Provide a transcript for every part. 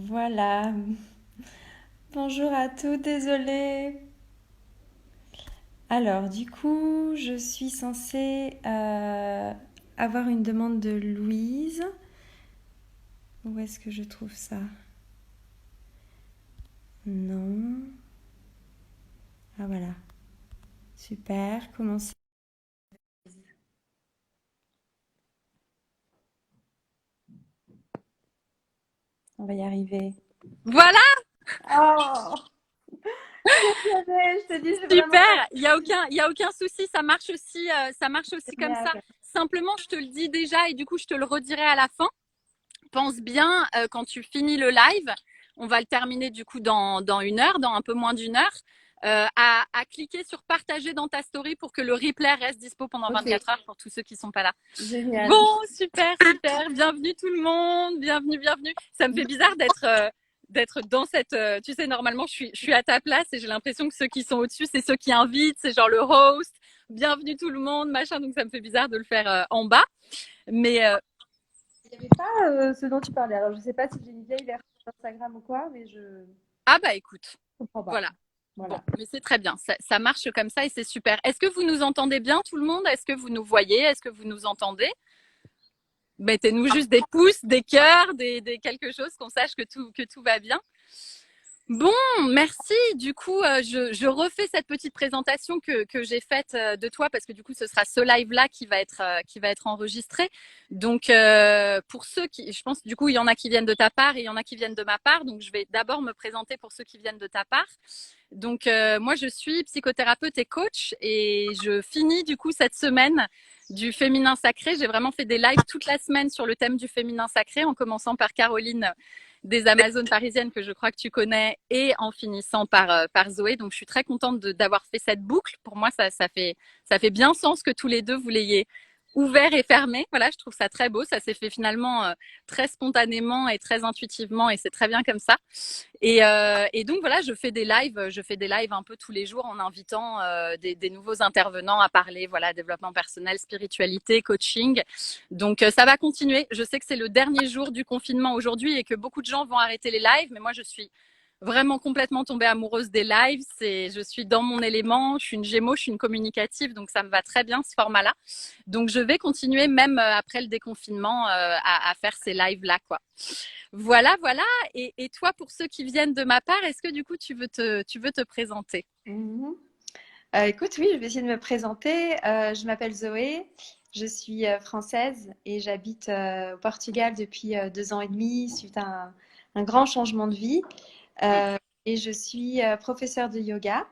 Voilà. Bonjour à tous, désolée. Alors, du coup, je suis censée avoir une demande de Louise. Où est-ce que je trouve ça? Non. Ah voilà. Super. Commencez. On va y arriver. Voilà, Oh, je te dis, j'ai vraiment super. pas Il y a aucun souci. Ça marche aussi comme ça. génial. Simplement, je te le dis déjà et du coup, je te le redirai à la fin. Pense bien quand tu finis le live, on va le terminer du coup dans une heure, dans un peu moins d'une heure, à cliquer sur partager dans ta story pour que le replay reste dispo pendant Ok, 24 heures pour tous ceux qui sont pas là. génial. Bon, super, super. Bienvenue tout le monde. Bienvenue, bienvenue. Ça me fait bizarre d'être dans cette. Tu sais, normalement, je suis à ta place et j'ai l'impression que ceux qui sont au-dessus, c'est ceux qui invitent, c'est genre le host. Bienvenue tout le monde, machin. Donc ça me fait bizarre de le faire en bas. Mais Il n'y avait pas ce dont tu parlais. Alors, je sais pas si j'ai une vieille version d'Instagram ou quoi, mais je ah bah écoute, comprends pas. voilà. Bon, Voilà. mais c'est très bien. Ça marche comme ça et c'est super. Est-ce que vous nous entendez bien, tout le monde? Est-ce que vous nous voyez? Est-ce que vous nous entendez? Mettez-nous juste des pouces, des cœurs, des quelque chose qu'on sache que tout va bien. Bon, merci. Du coup, je refais cette petite présentation que j'ai faite de toi parce que du coup, ce sera ce live-là qui va être enregistré. Donc, pour ceux qui, je pense, du coup, il y en a qui viennent de ta part et il y en a qui viennent de ma part. Donc, je vais d'abord me présenter pour ceux qui viennent de ta part. Donc, moi, je suis psychothérapeute et coach et je finis du coup cette semaine du féminin sacré. J'ai vraiment fait des lives toute la semaine sur le thème du féminin sacré, en commençant par Caroline des Amazones parisiennes que je crois que tu connais et en finissant par Zoé. Donc, je suis très contente d'avoir fait cette boucle. Pour moi, ça fait bien sens que tous les deux vous l'ayez ouvert et fermé. Voilà, je trouve ça très beau. Ça s'est fait finalement très spontanément et très intuitivement et c'est très bien comme ça. Et donc voilà, je fais des lives un peu tous les jours en invitant des nouveaux intervenants à parler, voilà, développement personnel, spiritualité, coaching. Donc ça va continuer. Je sais que c'est le dernier jour du confinement aujourd'hui et que beaucoup de gens vont arrêter les lives, mais moi je suis vraiment complètement tombée amoureuse des lives. Je suis dans mon élément. Je suis une Gémeaux, je suis une communicative, donc ça me va très bien ce format-là. Donc je vais continuer même après le déconfinement à faire ces lives-là, quoi. Voilà, voilà. Et toi, pour ceux qui viennent de ma part, est-ce que du coup tu veux te présenter? Mhm. Écoute, oui, je vais essayer de me présenter. Je m'appelle Zoé, je suis française et j'habite au Portugal depuis 2 ans et demi suite à un grand changement de vie. Mm. Euh, et je suis professeure de yoga,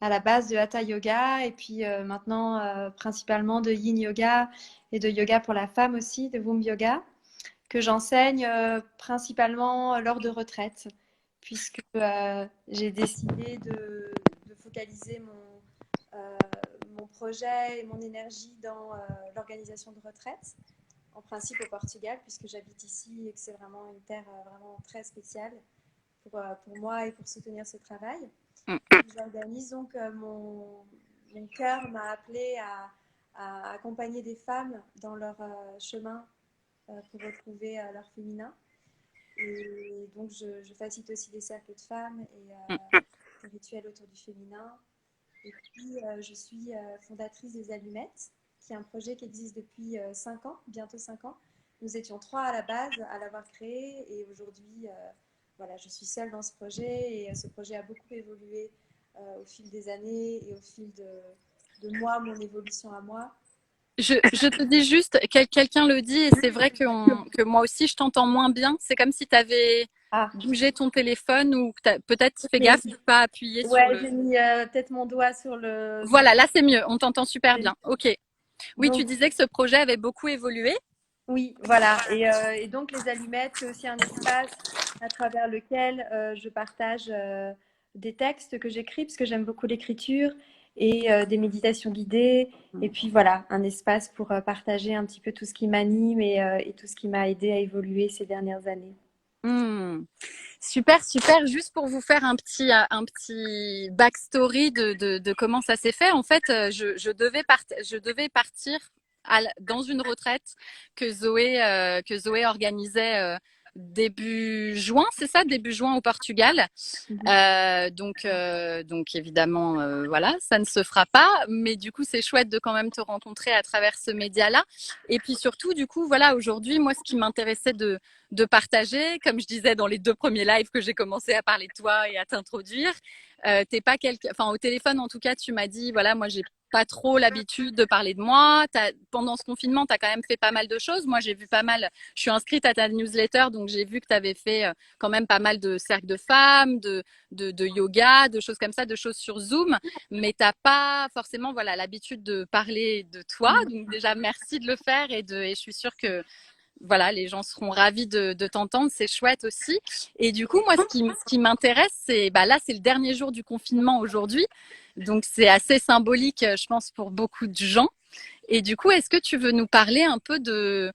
à la base de Hatha Yoga et puis maintenant principalement de Yin Yoga et de yoga pour la femme aussi, de Womb Yoga, que j'enseigne principalement lors de retraites, puisque j'ai décidé de focaliser euh, mon projet et mon énergie dans l'organisation de retraites, en principe au Portugal, puisque j'habite ici et que c'est vraiment une terre vraiment très spéciale pour moi et pour soutenir ce travail. Mm. J'organise donc mon cœur m'a appelé à accompagner des femmes dans leur chemin pour retrouver leur féminin. Et donc, je facilite aussi des cercles de femmes et Mm. des rituels autour du féminin. Et puis, je suis fondatrice des Allumettes, qui est un projet qui existe depuis 5 ans, bientôt 5 ans. Nous étions 3 à la base à l'avoir créé et aujourd'hui, voilà, je suis seule dans ce projet et ce projet a beaucoup évolué au fil des années et au fil de moi, mon évolution à moi. Je te dis juste, quelqu'un le dit, et c'est vrai que moi aussi je t'entends moins bien. C'est comme si tu avais Ah, bougé ton téléphone ou que peut-être fais ok. gaffe de ne pas appuyer sur Ouais, le. j'ai mis peut-être mon doigt sur le. Voilà, là c'est mieux, on t'entend super bien. Ok. Oui, tu Donc, disais que ce projet avait beaucoup évolué. oui, voilà. Et donc, les allumettes, c'est aussi un espace à travers lequel je partage des textes que j'écris, parce que j'aime beaucoup l'écriture, et des méditations guidées. Et puis voilà, un espace pour partager un petit peu tout ce qui m'anime et tout ce qui m'a aidé à évoluer ces dernières années. Hmm. Super, super. Juste pour vous faire un petit backstory de comment ça s'est fait. En fait, je devais partir dans une retraite que Zoé organisait début juin, c'est ça, début juin au Portugal. Mhm. Donc évidemment, voilà, ça ne se fera pas. Mais du coup, c'est chouette de quand même te rencontrer à travers ce média-là. Et puis surtout, du coup, voilà, aujourd'hui, moi, ce qui m'intéressait de partager, comme je disais dans les 2 premiers lives que j'ai commencé à parler de toi et à t'introduire, t'es pas quelqu'un, enfin au téléphone en tout cas, tu m'as dit, voilà, moi j'ai pas trop l'habitude de parler de moi. Pendant ce confinement, tu as quand même fait pas mal de choses. Moi, j'ai vu pas mal, je suis inscrite à ta newsletter, donc j'ai vu que tu avais fait quand même pas mal de cercles de femmes, de yoga, de choses comme ça, de choses sur Zoom, mais t'as pas forcément voilà l'habitude de parler de toi. Donc déjà, merci de le faire et je suis sûre que voilà, les gens seront ravis de t'entendre, c'est chouette aussi. Et du coup, moi, ce qui m'intéresse, c'est bah là, c'est le dernier jour du confinement aujourd'hui, donc c'est assez symbolique, je pense, pour beaucoup de gens. Et du coup, est-ce que tu veux nous parler un peu de,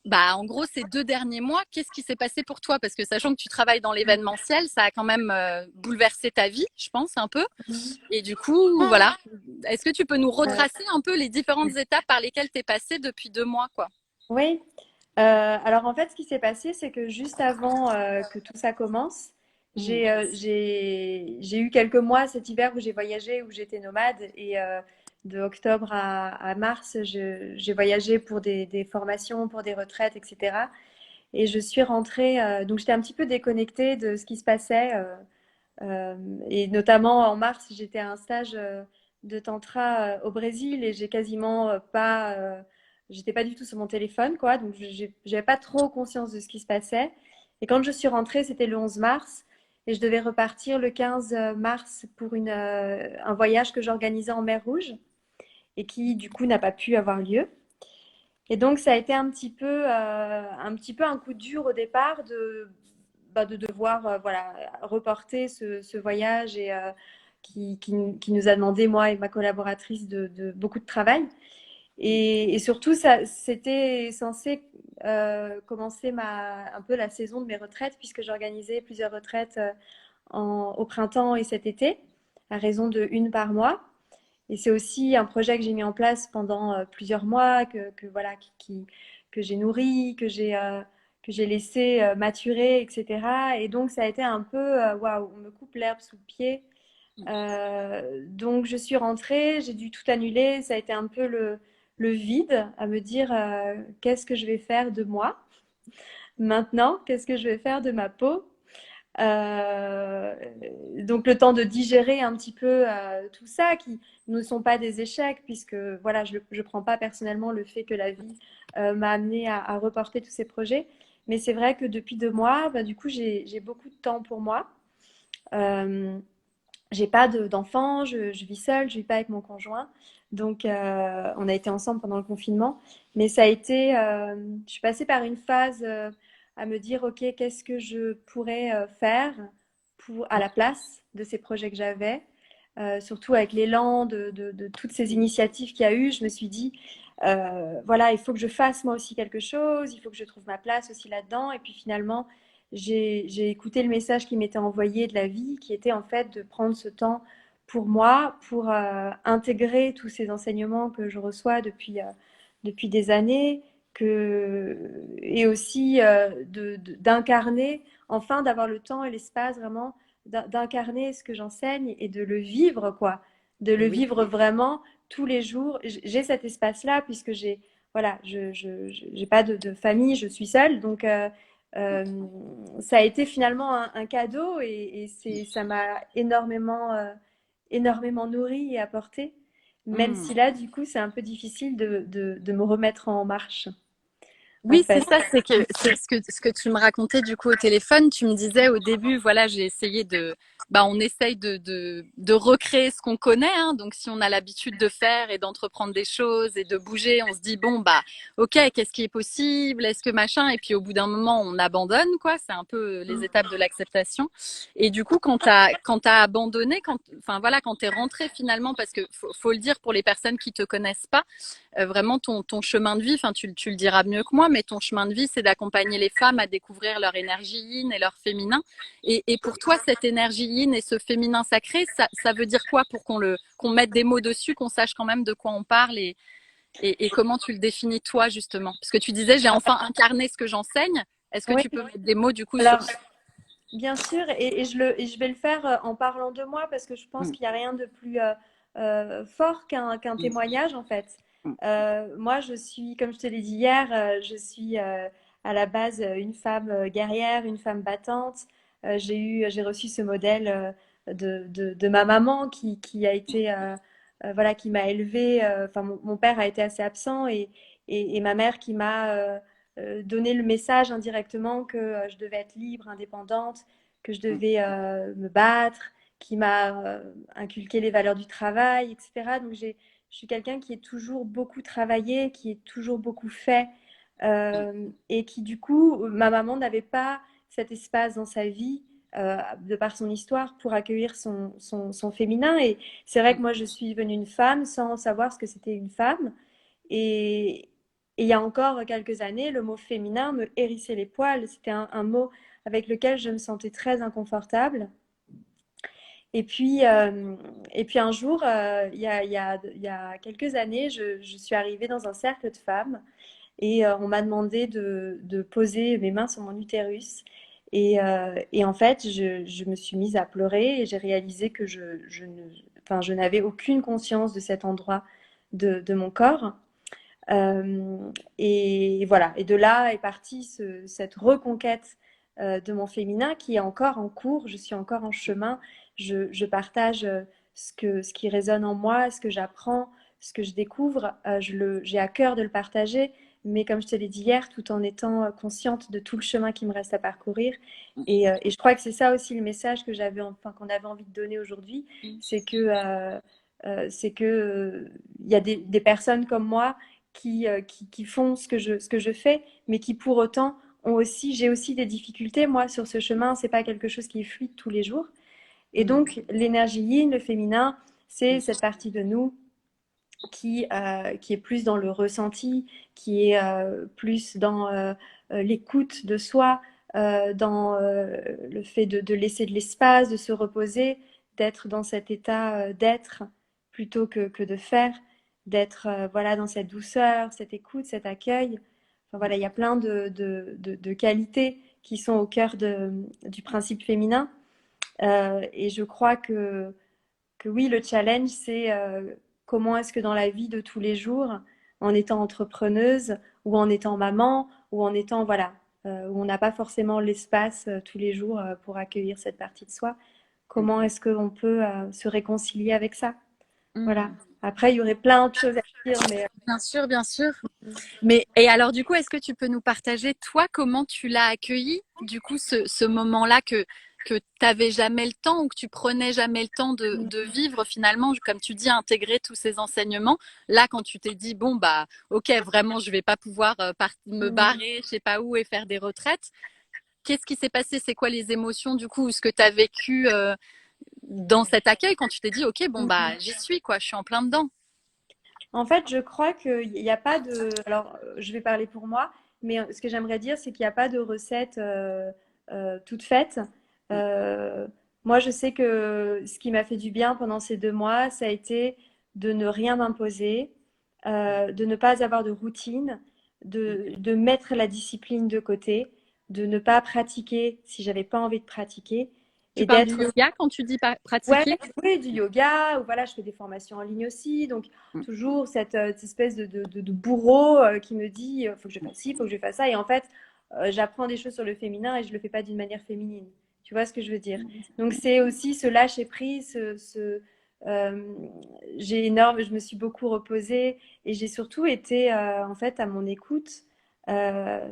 bah, en gros, ces 2 derniers mois, qu'est-ce qui s'est passé pour toi? Parce que sachant que tu travailles dans l'événementiel, ça a quand même bouleversé ta vie, je pense, un peu. Et du coup, voilà, est-ce que tu peux nous Euh, retracer un peu les différentes étapes par lesquelles tu es passé depuis 2 mois, quoi? oui. Alors en fait, ce qui s'est passé, c'est que juste avant que tout ça commence, Mm. j'ai eu quelques mois cet hiver où j'ai voyagé, où j'étais nomade. Et de octobre à mars, j'ai voyagé pour des formations, pour des retraites, etc. Et je suis rentrée, donc j'étais un petit peu déconnectée de ce qui se passait. Euh, et notamment en mars, j'étais à un stage de tantra au Brésil et j'ai quasiment pas, j'étais pas du tout sur mon téléphone, quoi. Donc j'avais pas trop conscience de ce qui se passait. Et quand je suis rentrée, c'était le 11 mars et je devais repartir le 15 mars pour un voyage que j'organisais en mer Rouge et qui du coup n'a pas pu avoir lieu. Et donc, ça a été un petit peu un coup dur au départ de devoir voilà, reporter ce voyage et qui nous a demandé, moi et ma collaboratrice, de beaucoup de travail. Et surtout, ça, c'était censé commencer un peu la saison de mes retraites, puisque j'organisais plusieurs retraites au printemps et cet été, à raison de une par mois. Et c'est aussi un projet que j'ai mis en place pendant plusieurs mois, voilà, que j'ai nourri, que j'ai laissé maturer, etc. Et donc, ça a été un peu, waouh, on me coupe l'herbe sous le pied. Donc, je suis rentrée, j'ai dû tout annuler. Ça a été un peu le vide à me dire qu'est-ce que je vais faire de moi maintenant, qu'est-ce que je vais faire de ma peau. Euh, donc le temps de digérer un petit peu tout ça, qui ne sont pas des échecs, puisque voilà, je ne prends pas personnellement le fait que la vie m'a amené à reporter tous ces projets. Mais c'est vrai que depuis 2 mois, bah, du coup, j'ai beaucoup de temps pour moi. Euh, j'ai pas d'enfants, je vis seule, je vis pas avec mon conjoint. Donc, on a été ensemble pendant le confinement. Mais ça a été, je suis passée par une phase à me dire, OK, qu'est-ce que je pourrais faire à la place de ces projets que j'avais. Surtout avec l'élan de toutes ces initiatives qu'il y a eu, je me suis dit, voilà, il faut que je fasse moi aussi quelque chose, il faut que je trouve ma place aussi là-dedans. Et puis finalement, j'ai écouté le message qui m'était envoyé de la vie, qui était en fait de prendre ce temps pour moi, pour intégrer tous ces enseignements que je reçois depuis des années, et aussi d'incarner, enfin d'avoir le temps et l'espace vraiment d'incarner ce que j'enseigne et de le vivre, quoi. De le Oui. vivre vraiment tous les jours. J'ai cet espace-là puisque voilà, j'ai pas de famille, je suis seule, donc euh, ça a été finalement un cadeau et ça m'a énormément nourri et apporté, même Mm. si là, du coup, c'est un peu difficile de me remettre en marche, en Oui, c'est fait. ça, c'est ce que tu me racontais du coup au téléphone. Tu me disais au début, voilà, j'ai essayé bah, on essaye de recréer ce qu'on connaît, hein. Donc, si on a l'habitude de faire et d'entreprendre des choses et de bouger, on se dit, bon, bah, ok, qu'est-ce qui est possible? Est-ce que machin? Et puis, au bout d'un moment, on abandonne, quoi. C'est un peu les étapes de l'acceptation. Et du coup, quand t'as abandonné, enfin, voilà, quand t'es rentré finalement, parce que faut le dire pour les personnes qui te connaissent pas, vraiment ton chemin de vie, enfin tu le diras mieux que moi, mais ton chemin de vie, c'est d'accompagner les femmes à découvrir leur énergie yin et leur féminin. Et pour toi, cette énergie yin et ce féminin sacré, ça veut dire quoi pour qu'on mette des mots dessus, qu'on sache quand même de quoi on parle et comment tu le définis toi justement? Parce que tu disais, j'ai enfin incarné ce que j'enseigne. Est-ce que Oui, tu peux mettre des mots du coup sur alors ça? bien sûr, et je vais le faire en parlant de moi parce que je pense Mm, qu'il n'y a rien de plus fort qu'un mm, témoignage en fait. mm, Moi, je suis, comme je te l'ai dit hier, je suis à la base une femme guerrière, une femme battante. J'ai reçu ce modèle de ma maman qui a été, voilà, qui m'a élevée. Enfin, mon père a été assez absent et ma mère qui m'a donné le message indirectement que je devais être libre, indépendante, que je mm, devais me battre, qui m'a inculqué les valeurs du travail, etc. Donc je suis quelqu'un qui est toujours beaucoup travaillé, qui est toujours beaucoup fait, et qui du coup, ma maman n'avait pas cet espace dans sa vie, de par son histoire, pour accueillir son féminin. Et c'est vrai mm, que moi, je suis devenue une femme sans savoir ce que c'était une femme. Et, et il y a encore quelques années, le mot féminin me hérissait les poils. C'était un mot avec lequel je me sentais très inconfortable. Et puis, euh, et puis un jour, il y a quelques années, je suis arrivée dans un cercle de femmes et on m'a demandé de poser mes mains sur mon utérus. Et en fait, je me suis mise à pleurer et j'ai réalisé que enfin, je n'avais aucune conscience de cet endroit de mon corps. Et voilà, et de là est partie cette reconquête de mon féminin qui est encore en cours, je suis encore en chemin, je partage ce qui résonne en moi, ce que j'apprends, ce que je découvre, j'ai à cœur de le partager, mais comme je te l'ai dit hier, tout en étant consciente de tout le chemin qui me reste à parcourir. Et je crois que c'est ça aussi le message que enfin, qu'on avait envie de donner aujourd'hui, c'est que il y a des personnes comme moi qui font ce que je fais, mais qui pour autant j'ai aussi des difficultés. Moi, sur ce chemin, c'est pas quelque chose qui est fluide tous les jours. Et mm, donc, l'énergie yin, le féminin, c'est mm. cette partie de nous qui est plus dans le ressenti, qui est plus dans l'écoute de soi, dans le fait de laisser de l'espace, de se reposer, d'être dans cet état d'être plutôt que de faire, d'être voilà, dans cette douceur, cette écoute, cet accueil. Enfin, voilà, il y a plein de qualités qui sont au cœur du principe féminin. Et je crois que oui, le challenge, c'est comment est-ce que dans la vie de tous les jours, en étant entrepreneuse ou en étant maman ou en étant, voilà, où on n'a pas forcément l'espace tous les jours pour accueillir cette partie de soi, comment est-ce qu'on peut se réconcilier avec ça? Voilà. Mm. Après, il y aurait plein de choses à dire, mais Bien sûr, bien sûr. Mais et alors du coup, est-ce que tu peux nous partager toi comment tu l'as accueilli du coup ce moment-là que tu n'avais jamais le temps ou que tu prenais jamais le temps de vivre finalement, comme tu dis, intégrer tous ces enseignements. Là, quand tu t'es dit bon bah ok, vraiment je vais pas pouvoir me barrer, je sais pas où et faire des retraites. Qu'est-ce qui s'est passé? C'est quoi les émotions du coup, ce que tu as vécu dans cet accueil quand tu t'es dit ok bon bah j'y suis quoi, je suis en plein dedans. en fait, je crois qu'il n'y a pas de. Alors, je vais parler pour moi, mais ce que j'aimerais dire, c'est qu'il n'y a pas de recette toute faite. Euh, Moi, je sais que ce qui m'a fait du bien pendant ces 2 mois, ça a été de ne rien m'imposer, de ne pas avoir de routine, de mettre la discipline de côté, de ne pas pratiquer si j'avais pas envie de pratiquer, Tu et parles du d'être yoga quand tu dis ouais, pratiquer? oui, du yoga, ou voilà, je fais des formations en ligne aussi, donc toujours cette espèce de bourreau qui me dit, faut que je fasse ci, faut que je fasse ça, et en fait, j'apprends des choses sur le féminin et je le fais pas d'une manière féminine. Tu vois ce que je veux dire? Donc c'est aussi ce lâcher prise, euh, je me suis beaucoup reposée et j'ai surtout été en fait à mon écoute. Euh,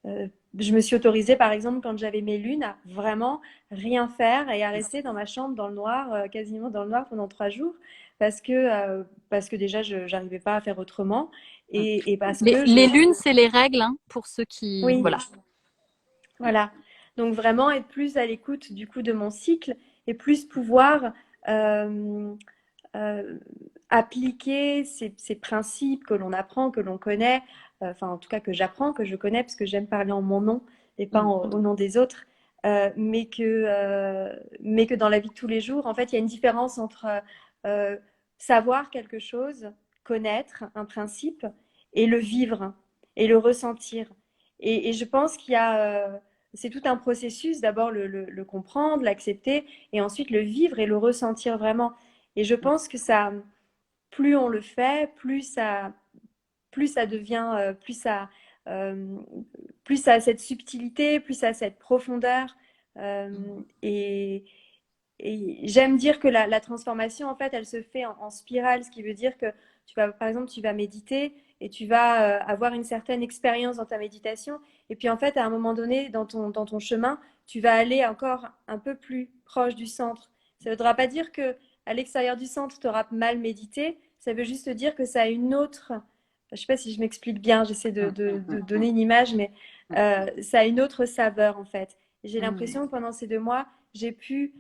euh, je me suis autorisée, par exemple, quand j'avais mes lunes, à vraiment rien faire et à rester dans ma chambre dans le noir, quasiment dans le noir pendant 3 jours, parce que déjà, je n'arrivais pas à faire autrement et parce que Les lunes, c'est les règles, hein, pour ceux qui... oui, Voilà. voilà. Donc vraiment être plus à l'écoute du coup de mon cycle et plus pouvoir euh, euh, appliquer ces principes que l'on apprend, que l'on connaît, enfin en tout cas que j'apprends, que je connais, parce que j'aime parler en mon nom et pas au nom des autres, mais que dans la vie de tous les jours, en fait, il y a une différence entre euh, savoir quelque chose, connaître un principe et le vivre et le ressentir. Et je pense qu'il y a, c'est tout un processus, d'abord le comprendre, l'accepter, et ensuite le vivre et le ressentir vraiment. Et je pense que ça, plus on le fait, plus ça devient, euh, plus ça a cette subtilité, plus ça a cette profondeur. Euh, et, et j'aime dire que la transformation, en fait, elle se fait en spirale, ce qui veut dire que tu vas, par exemple, tu vas méditer et tu vas avoir une certaine expérience dans ta méditation. Et puis, en fait, à un moment donné, dans ton chemin, tu vas aller encore un peu plus proche du centre. Ça ne voudra pas dire que à l'extérieur du centre, tu auras mal médité. Ça veut juste dire que ça a une autre. Je ne sais pas si je m'explique bien, j'essaie de donner une image, mais ça a une autre saveur, en fait. J'ai l'impression que pendant ces 2 mois, j'ai pu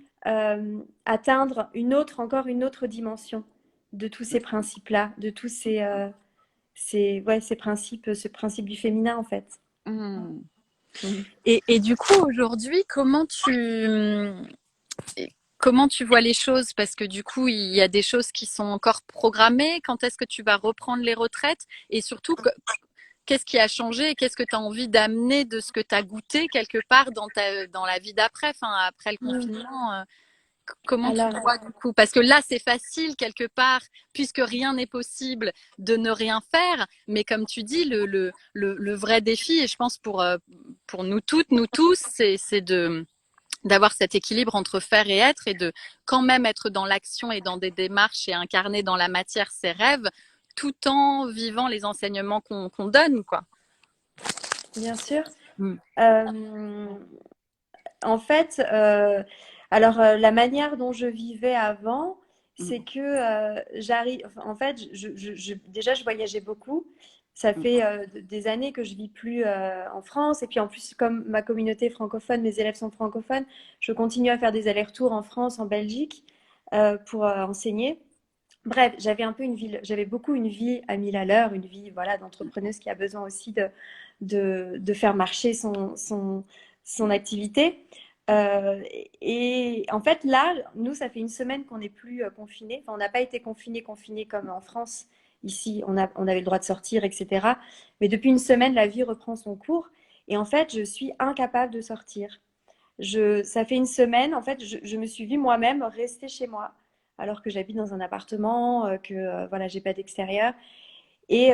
atteindre encore une autre dimension de tous ces principes-là, de tous ces principes, ce principe du féminin en fait. Mmh. Mmh. Et du coup, aujourd'hui, comment tu vois les choses? Parce que du coup, il y a des choses qui sont encore programmées. Quand est-ce que tu vas reprendre les retraites? Et surtout, qu'est-ce qui a changé et qu'est-ce que tu as envie d'amener de ce que tu as goûté quelque part dans la vie d'après, enfin, après le confinement? Comment tu Alors, vois du coup? Parce que là, c'est facile quelque part, puisque rien n'est possible de ne rien faire. Mais comme tu dis, le vrai défi, et je pense pour nous toutes, nous tous, c'est d'avoir cet équilibre entre faire et être et de quand même être dans l'action et dans des démarches et incarner dans la matière ses rêves tout en vivant les enseignements qu'on donne, quoi. bien sûr. Mm. Euh, En fait, alors la manière dont je vivais avant, c'est que j'arrive. En fait, déjà, je voyageais beaucoup. Ça fait des années que je vis plus en France. Et puis en plus, comme ma communauté francophone, mes élèves sont francophones, je continue à faire des allers-retours en France, en Belgique, pour enseigner. Bref, j'avais beaucoup une vie à 1000 à l'heure, une vie voilà d'entrepreneuse qui a besoin aussi de faire marcher son activité. Et en fait, là, nous, ça fait une semaine qu'on n'est plus confinés. Enfin, on n'a pas été confinés comme en France. Ici, on avait le droit de sortir, etc. Mais depuis une semaine, la vie reprend son cours. Et en fait, je suis incapable de sortir. Ça fait une semaine, en fait, je me suis vue moi-même rester chez moi, alors que j'habite dans un appartement, que voilà, j'ai pas d'extérieur. Et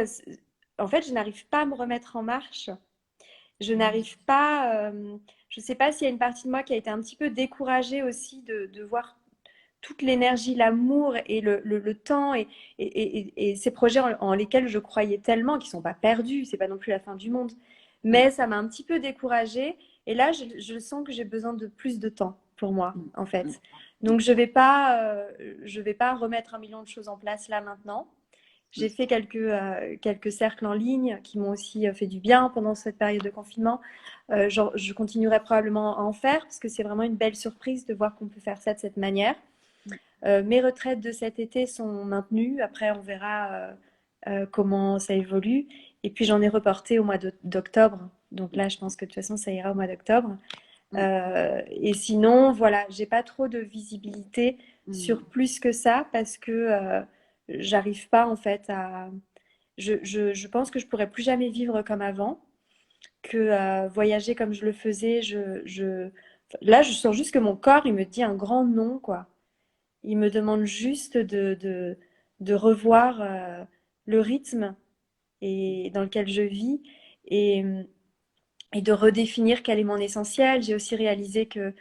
en fait, je n'arrive pas à me remettre en marche. Je n'arrive pas. Je ne sais pas s'il y a une partie de moi qui a été un petit peu découragée aussi de voir toute l'énergie, l'amour et le temps et ces projets en lesquels je croyais tellement, qui ne sont pas perdus, c'est pas non plus la fin du monde. Mais ça m'a un petit peu découragée. Et là, je sens que j'ai besoin de plus de temps pour moi, en fait. Donc, je vais pas remettre 1 million de choses en place là maintenant. J'ai fait quelques cercles en ligne qui m'ont aussi fait du bien pendant cette période de confinement. Je continuerai probablement à en faire parce que c'est vraiment une belle surprise de voir qu'on peut faire ça de cette manière. Mes retraites de cet été sont maintenues. Après, on verra comment ça évolue. Et puis, j'en ai reporté au mois d'octobre. Donc là, je pense que de toute façon, ça ira au mois d'octobre. Et sinon, voilà, j'ai pas trop de visibilité sur plus que ça parce que j'arrive pas en fait à. Je pense que je pourrais plus jamais vivre comme avant, que voyager comme je le faisais. Là, je sens juste que mon corps, il me dit un grand non, quoi. Il me demande juste de revoir le rythme dans lequel je vis et, et de redéfinir quel est mon essentiel. J'ai aussi réalisé que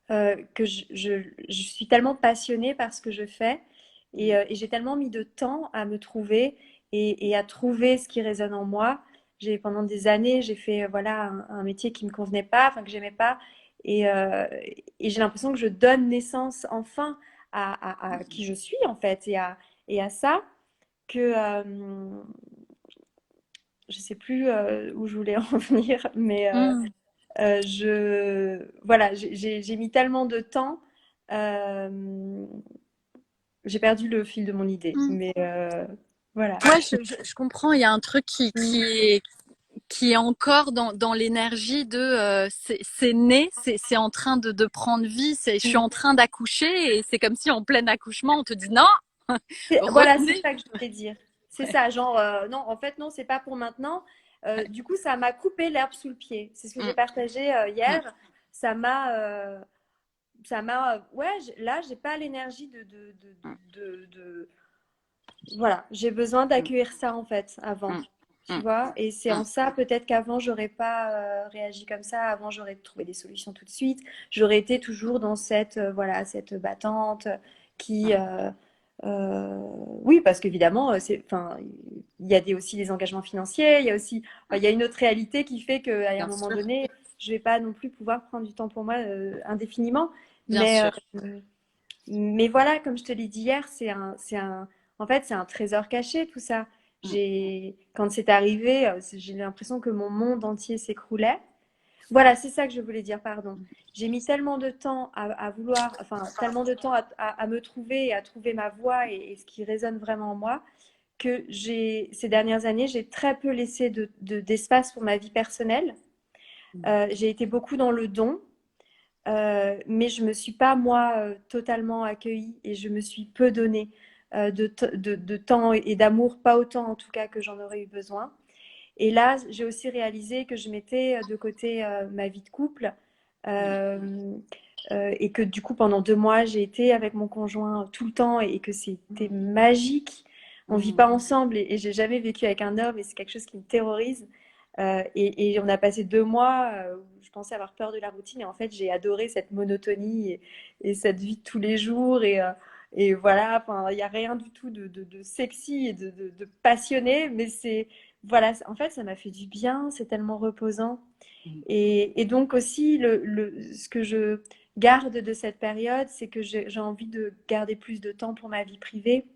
je suis tellement passionnée par ce que je fais et j'ai tellement mis de temps à me trouver et à trouver ce qui résonne en moi. Pendant des années, j'ai fait voilà, un métier qui ne me convenait pas, enfin que j'aimais pas. Et j'ai l'impression que je donne naissance enfin à qui je suis en fait et à ça que je sais plus où je voulais en venir, mais voilà, j'ai mis tellement de temps, euh, j'ai perdu le fil de mon idée, Mm. mais voilà. Ouais, je comprends. Il y a un truc Mm, qui est encore dans l'énergie de c'est né, c'est en train de prendre vie, je suis mm. en train d'accoucher et c'est comme si en plein accouchement on te dit non, Voilà, c'est revenez. ça que je voulais dire. C'est ça, genre, non, en fait, non, c'est pas pour maintenant. Du coup, ça m'a coupé l'herbe sous le pied. C'est ce que j'ai partagé Mm. hier. Ça m'a, ouais, là, j'ai pas l'énergie Mm. voilà, j'ai besoin Mm. d'accueillir ça en fait avant, Mm. tu Mm. vois. Et c'est en Mm. ça peut-être qu'avant j'aurais pas réagi comme ça. Avant j'aurais trouvé des solutions tout de suite. J'aurais été toujours dans cette voilà cette battante qui oui parce qu'évidemment c'est enfin il y a aussi des engagements financiers. Il y a aussi il y a une autre réalité qui fait qu'à un Bien moment sûr, donné je vais pas non plus pouvoir prendre du temps pour moi indéfiniment. bien Mais sûr. mais voilà, comme je te l'ai dit hier, en fait, c'est un trésor caché, tout ça. Mm. Quand c'est arrivé, j'ai l'impression que mon monde entier s'écroulait. Voilà, c'est ça que je voulais dire, pardon. J'ai mis tellement de temps à vouloir, enfin, tellement de temps à me trouver et à trouver ma voix et ce qui résonne vraiment en moi, que ces dernières années, j'ai très peu laissé d'espace pour ma vie personnelle. J'ai été beaucoup dans le don, mais je me suis pas moi totalement accueillie et je me suis peu donné de temps et d'amour, pas autant en tout cas que j'en aurais eu besoin. Et là, j'ai aussi réalisé que je mettais de côté ma vie de couple euh, et que du coup pendant 2 mois j'ai été avec mon conjoint tout le temps et que c'était magique. On vit Mm. pas ensemble et j'ai jamais vécu avec un homme et c'est quelque chose qui me terrorise. Et on a passé 2 mois où je pensais avoir peur de la routine et en fait j'ai adoré cette monotonie et cette vie de tous les jours et voilà, enfin il n'y a rien du tout de sexy et de passionné, mais c'est voilà, en fait ça m'a fait du bien, c'est tellement reposant. Et donc aussi ce que je garde de cette période, c'est que j'ai envie de garder plus de temps pour ma vie privée,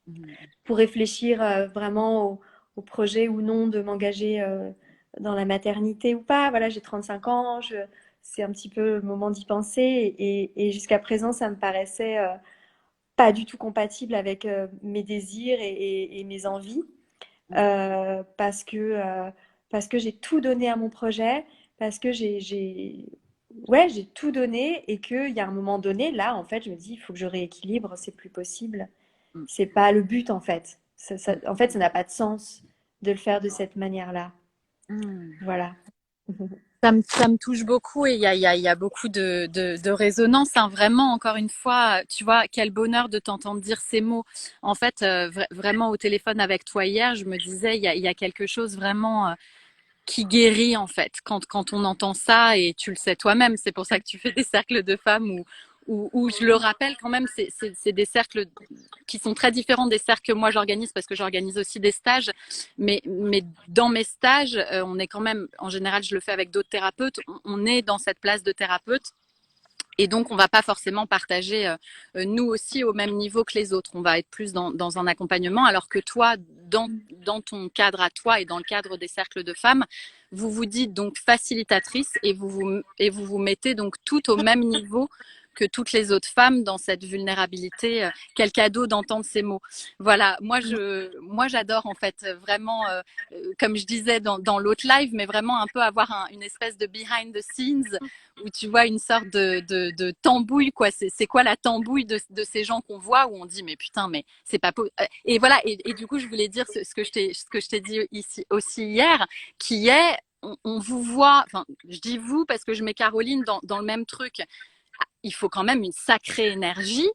Mm. pour réfléchir vraiment au projet ou non de m'engager dans la maternité ou pas. Voilà, j'ai 35 ans, c'est un petit peu le moment d'y penser. Et jusqu'à présent, ça me paraissait pas du tout compatible avec mes désirs et mes envies. Parce que j'ai tout donné à mon projet, parce que ouais, j'ai tout donné et qu'il y a un moment donné, là, en fait, je me dis, il faut que je rééquilibre, c'est plus possible. Mm. C'est pas le but, en fait. Mm. En fait, ça n'a pas de sens de le faire de cette manière-là. Mm. Voilà. Ça me touche beaucoup et il y a beaucoup de résonance. Hein. Vraiment, encore une fois, tu vois, quel bonheur de t'entendre dire ces mots. En fait, vraiment au téléphone avec toi hier, je me disais, il y a quelque chose vraiment qui guérit en fait quand on entend ça et tu le sais toi-même. C'est pour ça que tu fais des cercles de femmes où je le rappelle quand même, c'est des cercles qui sont très différents des cercles que moi j'organise parce que j'organise aussi des stages. Mais dans mes stages, on est quand même, en général, je le fais avec d'autres thérapeutes, on est dans cette place de thérapeute. Et donc, on va pas forcément partager nous aussi au même niveau que les autres. On va être plus dans un accompagnement, alors que toi, dans ton cadre à toi et dans le cadre des cercles de femmes, vous vous dites donc facilitatrice et vous vous mettez donc tout au même niveau que toutes les autres femmes dans cette vulnérabilité. Quel cadeau d'entendre ces mots. Voilà, moi j'adore en fait vraiment, comme je disais dans l'autre live, mais vraiment un peu avoir une espèce de behind the scenes où tu vois une sorte de tambouille, quoi. C'est quoi la tambouille de ces gens qu'on voit où on dit, mais putain, mais c'est pas possible. Et voilà, et du coup, je voulais dire ce que je t'ai dit ici aussi hier, qui est, on vous voit, enfin, je dis vous parce que je mets Caroline dans le même truc. Il faut quand même une sacrée énergie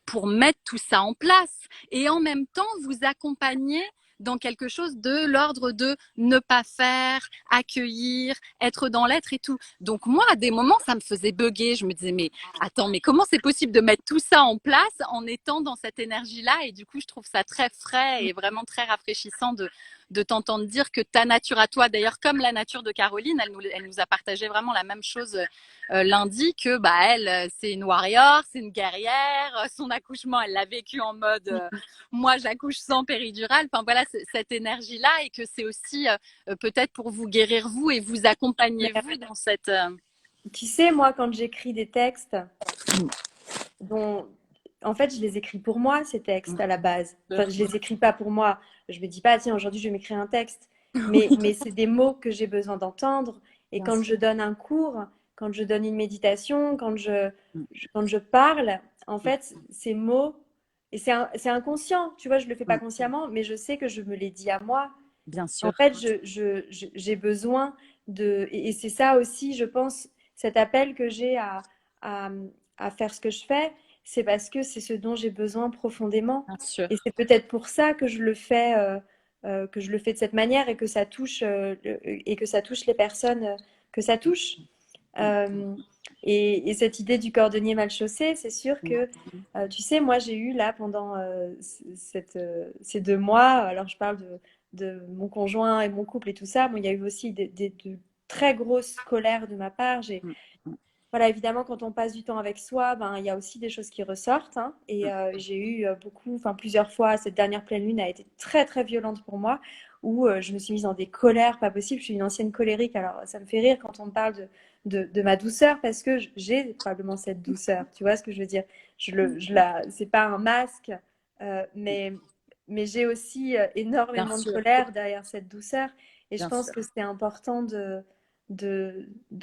pour mettre tout ça en place et en même temps vous accompagner dans quelque chose de l'ordre de ne pas faire, accueillir, être dans l'être et tout. Donc moi, à des moments, ça me faisait bugger. Je me disais, mais attends, mais comment c'est possible de mettre tout ça en place en étant dans cette énergie-là? Et du coup, je trouve ça très frais et vraiment très rafraîchissant de t'entendre dire que ta nature à toi, d'ailleurs, comme la nature de Caroline, elle nous a partagé vraiment la même chose lundi, que bah, elle, c'est une warrior, c'est une guerrière. Son accouchement, elle l'a vécu en mode moi, j'accouche sans péridurale. Enfin, voilà, cette énergie-là et que c'est aussi peut-être pour vous guérir vous et vous accompagner Mais, vous dans cette. tu sais, moi, quand j'écris des textes, dont, en fait, je les écris pour moi, ces textes, à la base. Enfin, je les écris pas pour moi. Je me dis pas, tiens, aujourd'hui, je vais m'écrire un texte. Mais c'est des mots que j'ai besoin d'entendre. Et Bien quand sûr. je donne un cours, quand je donne une méditation, quand je parle, en fait, ces mots, et c'est inconscient, tu vois, je le fais pas consciemment, mais je sais que je me les dis à moi. Bien En sûr. fait, j'ai besoin et c'est ça aussi, je pense, cet appel que j'ai à, à faire ce que je fais, c'est parce que c'est ce dont j'ai besoin profondément. Bien sûr. Et c'est peut-être pour ça que je le fais de cette manière et que ça touche, et que ça touche les personnes que ça touche. Mm, Euh, et cette idée du cordonnier mal chaussé, c'est sûr mm, que, tu sais, moi j'ai eu là pendant ces 2 mois, alors je parle de mon conjoint et mon couple et tout ça, bon, il y a eu aussi de très grosses colères de ma part. mm, mm, Voilà, évidemment, quand on passe du temps avec soi, ben, il y a aussi des choses qui ressortent, hein. Et mm. j'ai eu enfin plusieurs fois, cette dernière pleine lune a été très très violente pour moi, où je me suis mise dans des colères pas possibles. Je suis une ancienne colérique, alors ça me fait rire quand on me parle de ma douceur, parce que j'ai probablement cette douceur. Tu vois ce que je veux dire? C'est pas un masque, mais j'ai aussi Bien énormément de sûr. colère derrière cette douceur. Et je Bien pense sûr. que c'est important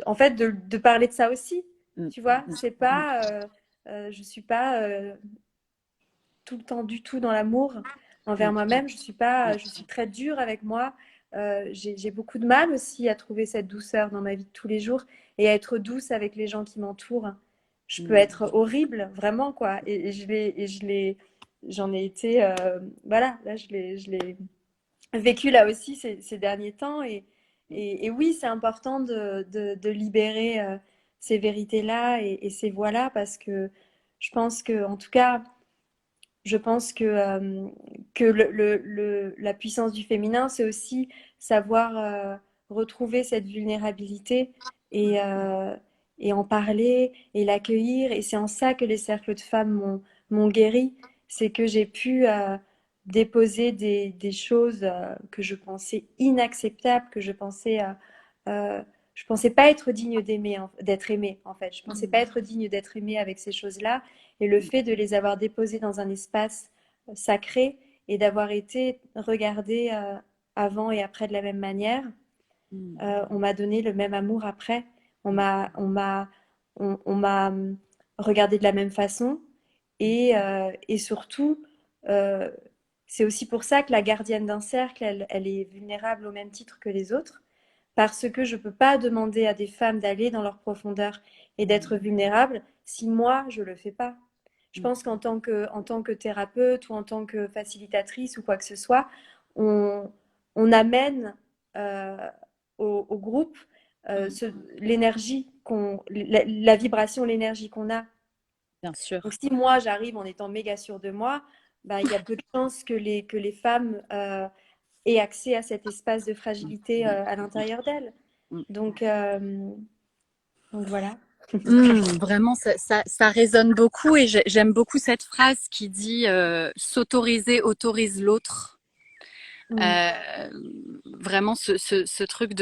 en fait, de parler de ça aussi. Mm, Tu vois, mm, c'est mm. pas, je suis pas tout le temps du tout dans l'amour envers Mm. moi-même. Je suis très dure avec moi. J'ai beaucoup de mal aussi à trouver cette douceur dans ma vie de tous les jours et à être douce avec les gens qui m'entourent. Je peux Mm. être horrible, vraiment, quoi. J'en ai été, voilà, là, je l'ai vécu là aussi ces derniers temps. Et oui, c'est important de libérer ces vérités-là et ces voix-là parce que je pense que, en tout cas, je pense que la puissance du féminin, c'est aussi savoir retrouver cette vulnérabilité et, euh, et en parler et l'accueillir. Et c'est en ça que les cercles de femmes m'ont guéri. C'est que j'ai pu déposer des choses que je pensais inacceptables, que je pensais pas être digne d'être aimée, en fait. Je pensais pas être digne d'être aimée avec ces choses-là. Et le fait de les avoir déposés dans un espace sacré et d'avoir été regardée avant et après de la même manière, Mm. on m'a donné le même amour après. On m'a regardé de la même façon. Et surtout, euh, c'est aussi pour ça que la gardienne d'un cercle, elle est vulnérable au même titre que les autres, parce que je ne peux pas demander à des femmes d'aller dans leur profondeur et d'être vulnérables si moi, je ne le fais pas. Je Mm. pense en tant que thérapeute ou en tant que facilitatrice ou quoi que ce soit, on amène euh, au groupe Mm. l'énergie la vibration, l'énergie qu'on a. Bien Donc sûr. si moi j'arrive en étant méga sûre de moi, bah, il y a peu de chances que les femmes aient accès à cet espace de Mm. fragilité Mm. à l'intérieur d'elles. Mm. Donc, donc voilà. Vraiment, ça résonne beaucoup et j'aime beaucoup cette phrase qui dit s'autoriser autorise l'autre. Mm. Euh, vraiment ce truc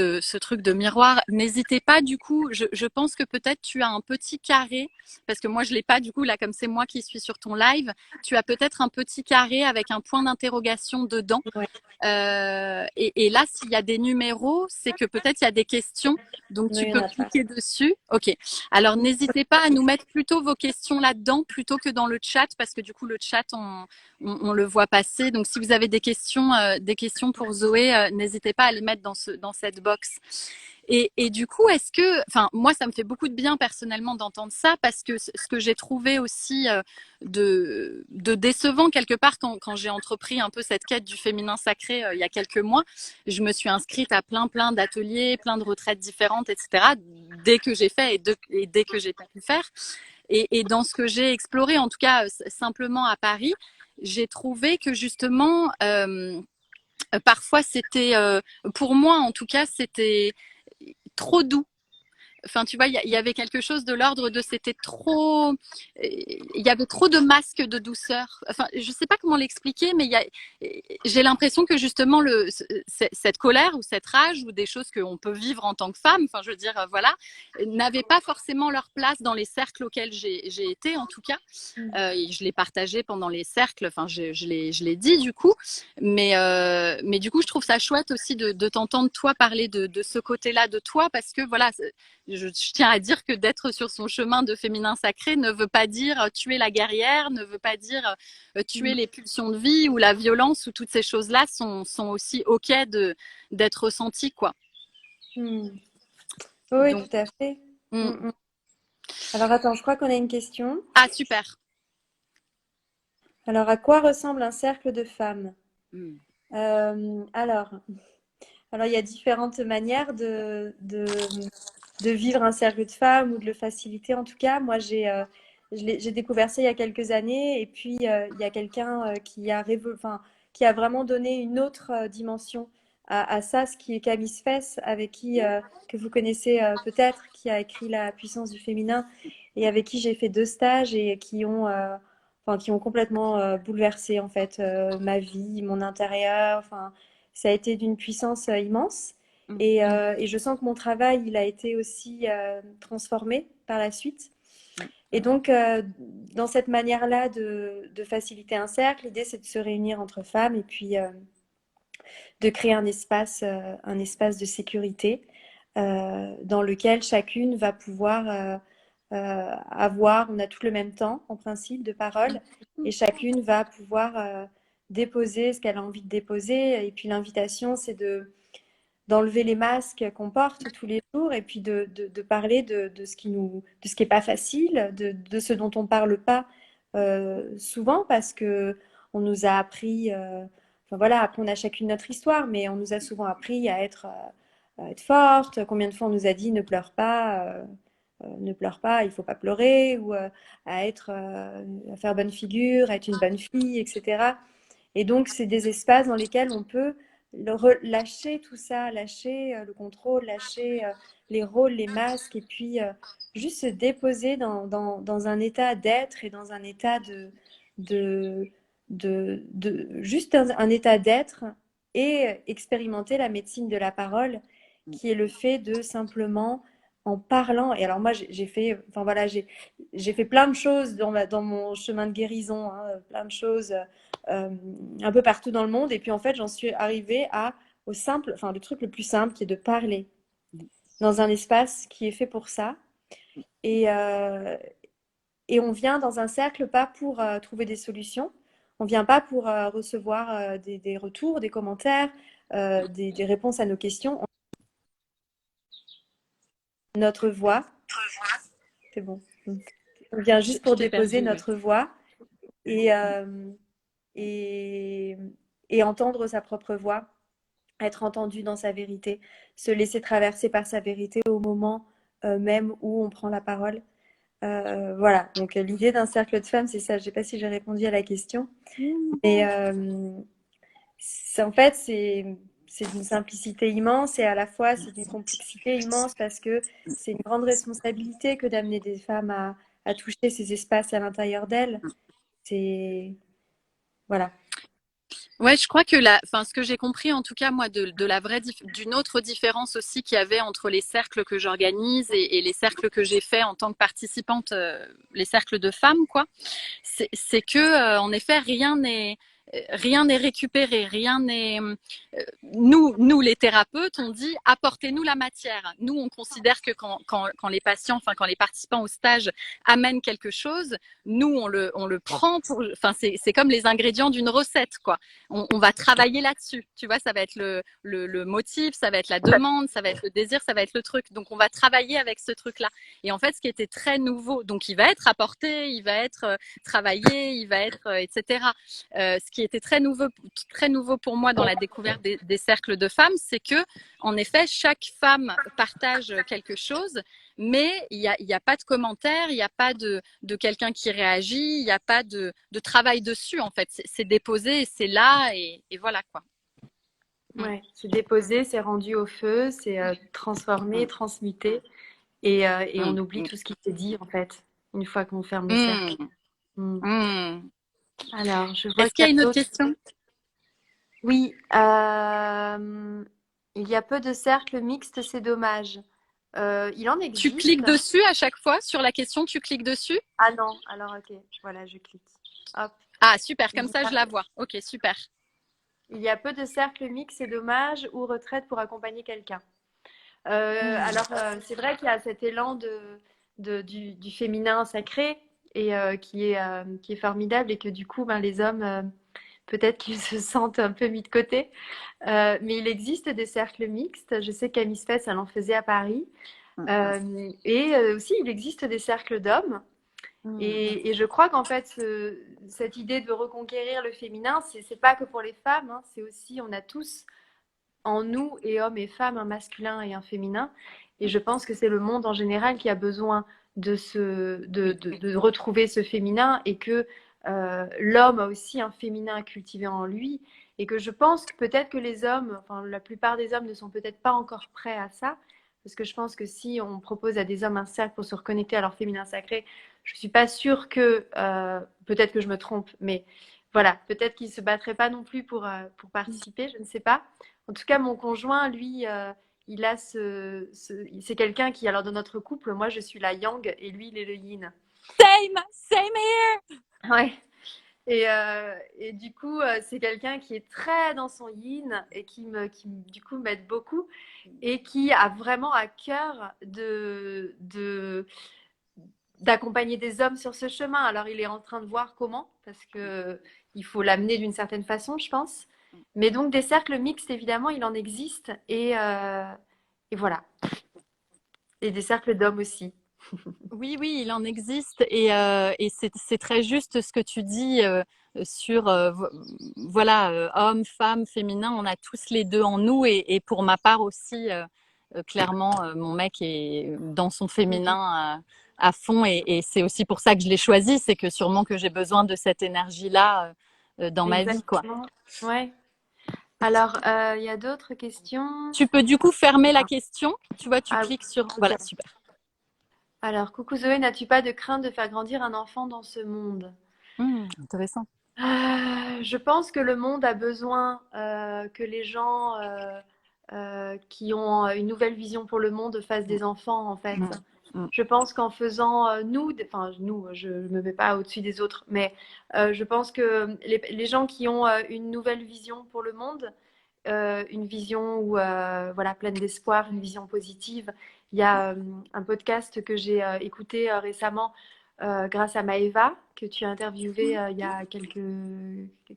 de miroir. N'hésitez pas du coup, je pense que peut-être tu as un petit carré, parce que moi je l'ai pas du coup, là comme c'est moi qui suis sur ton live, tu as peut-être un petit carré avec un point d'interrogation dedans. Ouais, Et là, s'il y a des numéros, c'est que peut-être il y a des questions, donc non, tu il n'y peux en a pas. cliquer dessus. Ok. Alors n'hésitez pas à nous mettre plutôt vos questions là-dedans plutôt que dans le chat, parce que du coup le chat on le voit passer. Donc si vous avez des questions pour Zoé, n'hésitez pas à les mettre dans cette box. Et du coup, est-ce que, enfin, moi, ça me fait beaucoup de bien personnellement d'entendre ça parce que ce que j'ai trouvé aussi de décevant quelque part quand j'ai entrepris un peu cette quête du féminin sacré il y a quelques mois, je me suis inscrite à plein d'ateliers, plein de retraites différentes, etc. Dès que j'ai fait et dès que j'ai pas pu faire. Et dans ce que j'ai exploré, en tout cas simplement à Paris, j'ai trouvé que justement, parfois c'était, pour moi en tout cas, c'était trop doux. Enfin, tu vois, il y avait quelque chose de l'ordre de c'était trop. Il y avait trop de masques de douceur. Enfin, je sais pas comment l'expliquer, mais j'ai l'impression que justement cette colère ou cette rage ou des choses qu'on peut vivre en tant que femme, enfin, je veux dire, voilà, n'avaient pas forcément leur place dans les cercles auxquels j'ai été, en tout cas. Et je l'ai partagé pendant les cercles, enfin, je l'ai dit du coup. Mais du coup, je trouve ça chouette aussi de t'entendre toi parler de ce côté-là de toi parce que voilà, je tiens à dire que d'être sur son chemin de féminin sacré ne veut pas dire tuer la guerrière, ne veut pas dire tuer les pulsions de vie ou la violence, ou toutes ces choses-là sont aussi OK d'être ressenties, quoi. Mm. Oui, Donc, tout à fait. mm. Mm, mm. Alors attends, je crois qu'on a une question. Ah, super. Alors, à quoi ressemble un cercle de femmes? Mm. Euh, alors, alors, il y a différentes manières de vivre un cercle de femmes ou de le faciliter. En tout cas, moi, j'ai découvert ça il y a quelques années. Et puis, il y a quelqu'un enfin, qui a vraiment donné une autre dimension à ça, ce qui est Camille Sfess, avec qui, que vous connaissez peut-être, qui a écrit La puissance du féminin et avec qui j'ai fait 2 stages et enfin, qui ont complètement bouleversé en fait ma vie, mon intérieur. Enfin, ça a été d'une puissance immense. Et je sens que mon travail, il a été aussi transformé par la suite. Et donc, dans cette manière-là de faciliter un cercle, l'idée, c'est de se réunir entre femmes et puis de créer un espace de sécurité dans lequel chacune va pouvoir on a tout le même temps, en principe, de parole, et chacune va pouvoir déposer ce qu'elle a envie de déposer. Et puis, l'invitation, c'est d'enlever les masques qu'on porte tous les jours et puis de parler de ce de ce qui est pas facile, de ce dont on parle pas souvent parce que on nous a appris, enfin voilà, après on a chacune notre histoire, mais on nous a souvent appris à être forte. Combien de fois on nous a dit ne pleure pas, il faut pas pleurer, ou à faire bonne figure, à être une bonne fille, etc. Et donc, c'est des espaces dans lesquels on peut lâcher tout ça, lâcher le contrôle, lâcher les rôles, les masques, et puis juste se déposer dans un état d'être et dans un état de, juste un état d'être et expérimenter la médecine de la parole, qui est le fait de simplement en parlant. Et alors moi, j'ai fait, enfin voilà, j'ai fait plein de choses dans mon chemin de guérison, hein, plein de choses euh, un peu partout dans le monde. Et puis en fait, j'en suis arrivée au simple, enfin le truc le plus simple qui est de parler dans un espace qui est fait pour ça. Et, euh, et on vient dans un cercle pas pour trouver des solutions. On vient pas pour recevoir des retours, des commentaires, des réponses à nos questions. Notre voix, c'est bon. On vient juste Je pour t'ai déposer perdu, ouais. notre voix et, et, et entendre sa propre voix, être entendu dans sa vérité, se laisser traverser par sa vérité au moment même où on prend la parole. Voilà, donc l'idée d'un cercle de femmes, c'est ça. Je ne sais pas si j'ai répondu à la question, mais en fait, c'est d'une simplicité immense et à la fois c'est d'une complexité immense parce que c'est une grande responsabilité que d'amener des femmes à toucher ces espaces à l'intérieur d'elles. C'est voilà. Ouais, je crois que enfin, ce que j'ai compris, en tout cas, moi, de la d'une autre différence aussi qu'il y avait entre les cercles que j'organise et les cercles que j'ai faits en tant que participante, les cercles de femmes, quoi. C'est que, en effet, rien n'est récupéré, rien n'est. Nous, les thérapeutes, on dit apportez-nous la matière. Nous, on considère que quand les patients, enfin quand les participants au stage amènent quelque chose, nous on le prend pour. Enfin, c'est comme les ingrédients d'une recette, quoi. On va travailler là-dessus. Tu vois, ça va être le motif, ça va être la demande, ça va être le désir, ça va être le truc. Donc, on va travailler avec ce truc-là. Et en fait, ce qui était très nouveau, donc il va être apporté, il va être travaillé, il va être, etc. Ce qui était très nouveau pour moi dans la découverte des cercles de femmes, c'est que, en effet, chaque femme partage quelque chose, mais il y a pas de commentaire, il n'y a pas de quelqu'un qui réagit, il n'y a pas de travail dessus, en fait. C'est déposé, c'est là, et voilà, quoi. Ouais, c'est déposé, c'est rendu au feu, c'est transformé, transmuté, et on oublie tout ce qui s'est dit en fait, une fois qu'on ferme le cercle. Mm. Mm. Mm. Alors, je vois Est-ce qu'il qu'il y y a a une autre d'autres. question? Oui, il y a peu de cercles mixtes, c'est dommage. Il en Tu cliques existe. dessus à chaque fois sur la question, tu cliques dessus? Ah non, alors ok, voilà, je clique. Hop. Ah, super, Il comme y ça, a, je la vois. Ok, super. il y a peu de cercles mixtes, c'est dommage, ou retraite pour accompagner quelqu'un. C'est vrai qu'il y a cet élan du féminin sacré et qui est formidable et que du coup, ben, les hommes, peut-être qu'ils se sentent un peu mis de côté. Mais il existe des cercles mixtes. Je sais qu'Amis Fess, elle en faisait à Paris. Aussi, il existe des cercles d'hommes. Et je crois qu'en fait, cette idée de reconquérir le féminin, c'est pas que pour les femmes, hein, c'est aussi, on a tous en nous, et hommes et femmes, un masculin et un féminin. Et je pense que c'est le monde en général qui a besoin de retrouver ce féminin et que l'homme a aussi un féminin à cultiver en lui. Et que je pense que peut-être que les hommes, enfin la plupart des hommes ne sont peut-être pas encore prêts à ça. Parce que je pense que si on propose à des hommes un cercle pour se reconnecter à leur féminin sacré, je ne suis pas sûre que, peut-être que je me trompe, mais voilà, peut-être qu'ils ne se battraient pas non plus pour participer, je ne sais pas. En tout cas, mon conjoint, lui, il a c'est quelqu'un qui, alors dans notre couple, moi je suis la yang et lui il est le yin. Same here. Ouais. Et du coup, c'est quelqu'un qui est très dans son yin et du coup m'aide beaucoup et qui a vraiment à cœur d'accompagner des hommes sur ce chemin. Alors il est en train de voir comment, parce que il faut l'amener d'une certaine façon, je pense. Mais donc des cercles mixtes, évidemment, il en existe et voilà. Et des cercles d'hommes aussi. Oui, oui, il en existe et c'est très juste ce que tu dis sur voilà, hommes, femmes, féminin, on a tous les deux en nous et pour ma part aussi, clairement, mon mec est dans son féminin à fond et c'est aussi pour ça que je l'ai choisi, c'est que sûrement que j'ai besoin de cette énergie-là dans ma vie, quoi. Exactement. Ouais. Alors, il y a d'autres questions. Tu peux du coup fermer la question, tu vois, tu Ah, cliques sur, ok. voilà, super. Alors, coucou Zoé, n'as-tu pas de crainte de faire grandir un enfant dans ce monde? Intéressant. Je pense que le monde a besoin que les gens qui ont une nouvelle vision pour le monde fassent des enfants, en fait. Mm, mm. Je pense qu'en faisant enfin nous, je ne me mets pas au-dessus des autres, mais je pense que les gens qui ont une nouvelle vision pour le monde, une vision où, voilà, pleine d'espoir, une vision positive. Il y a un podcast que j'ai écouté récemment grâce à Maëva, que tu as interviewé il y a quelques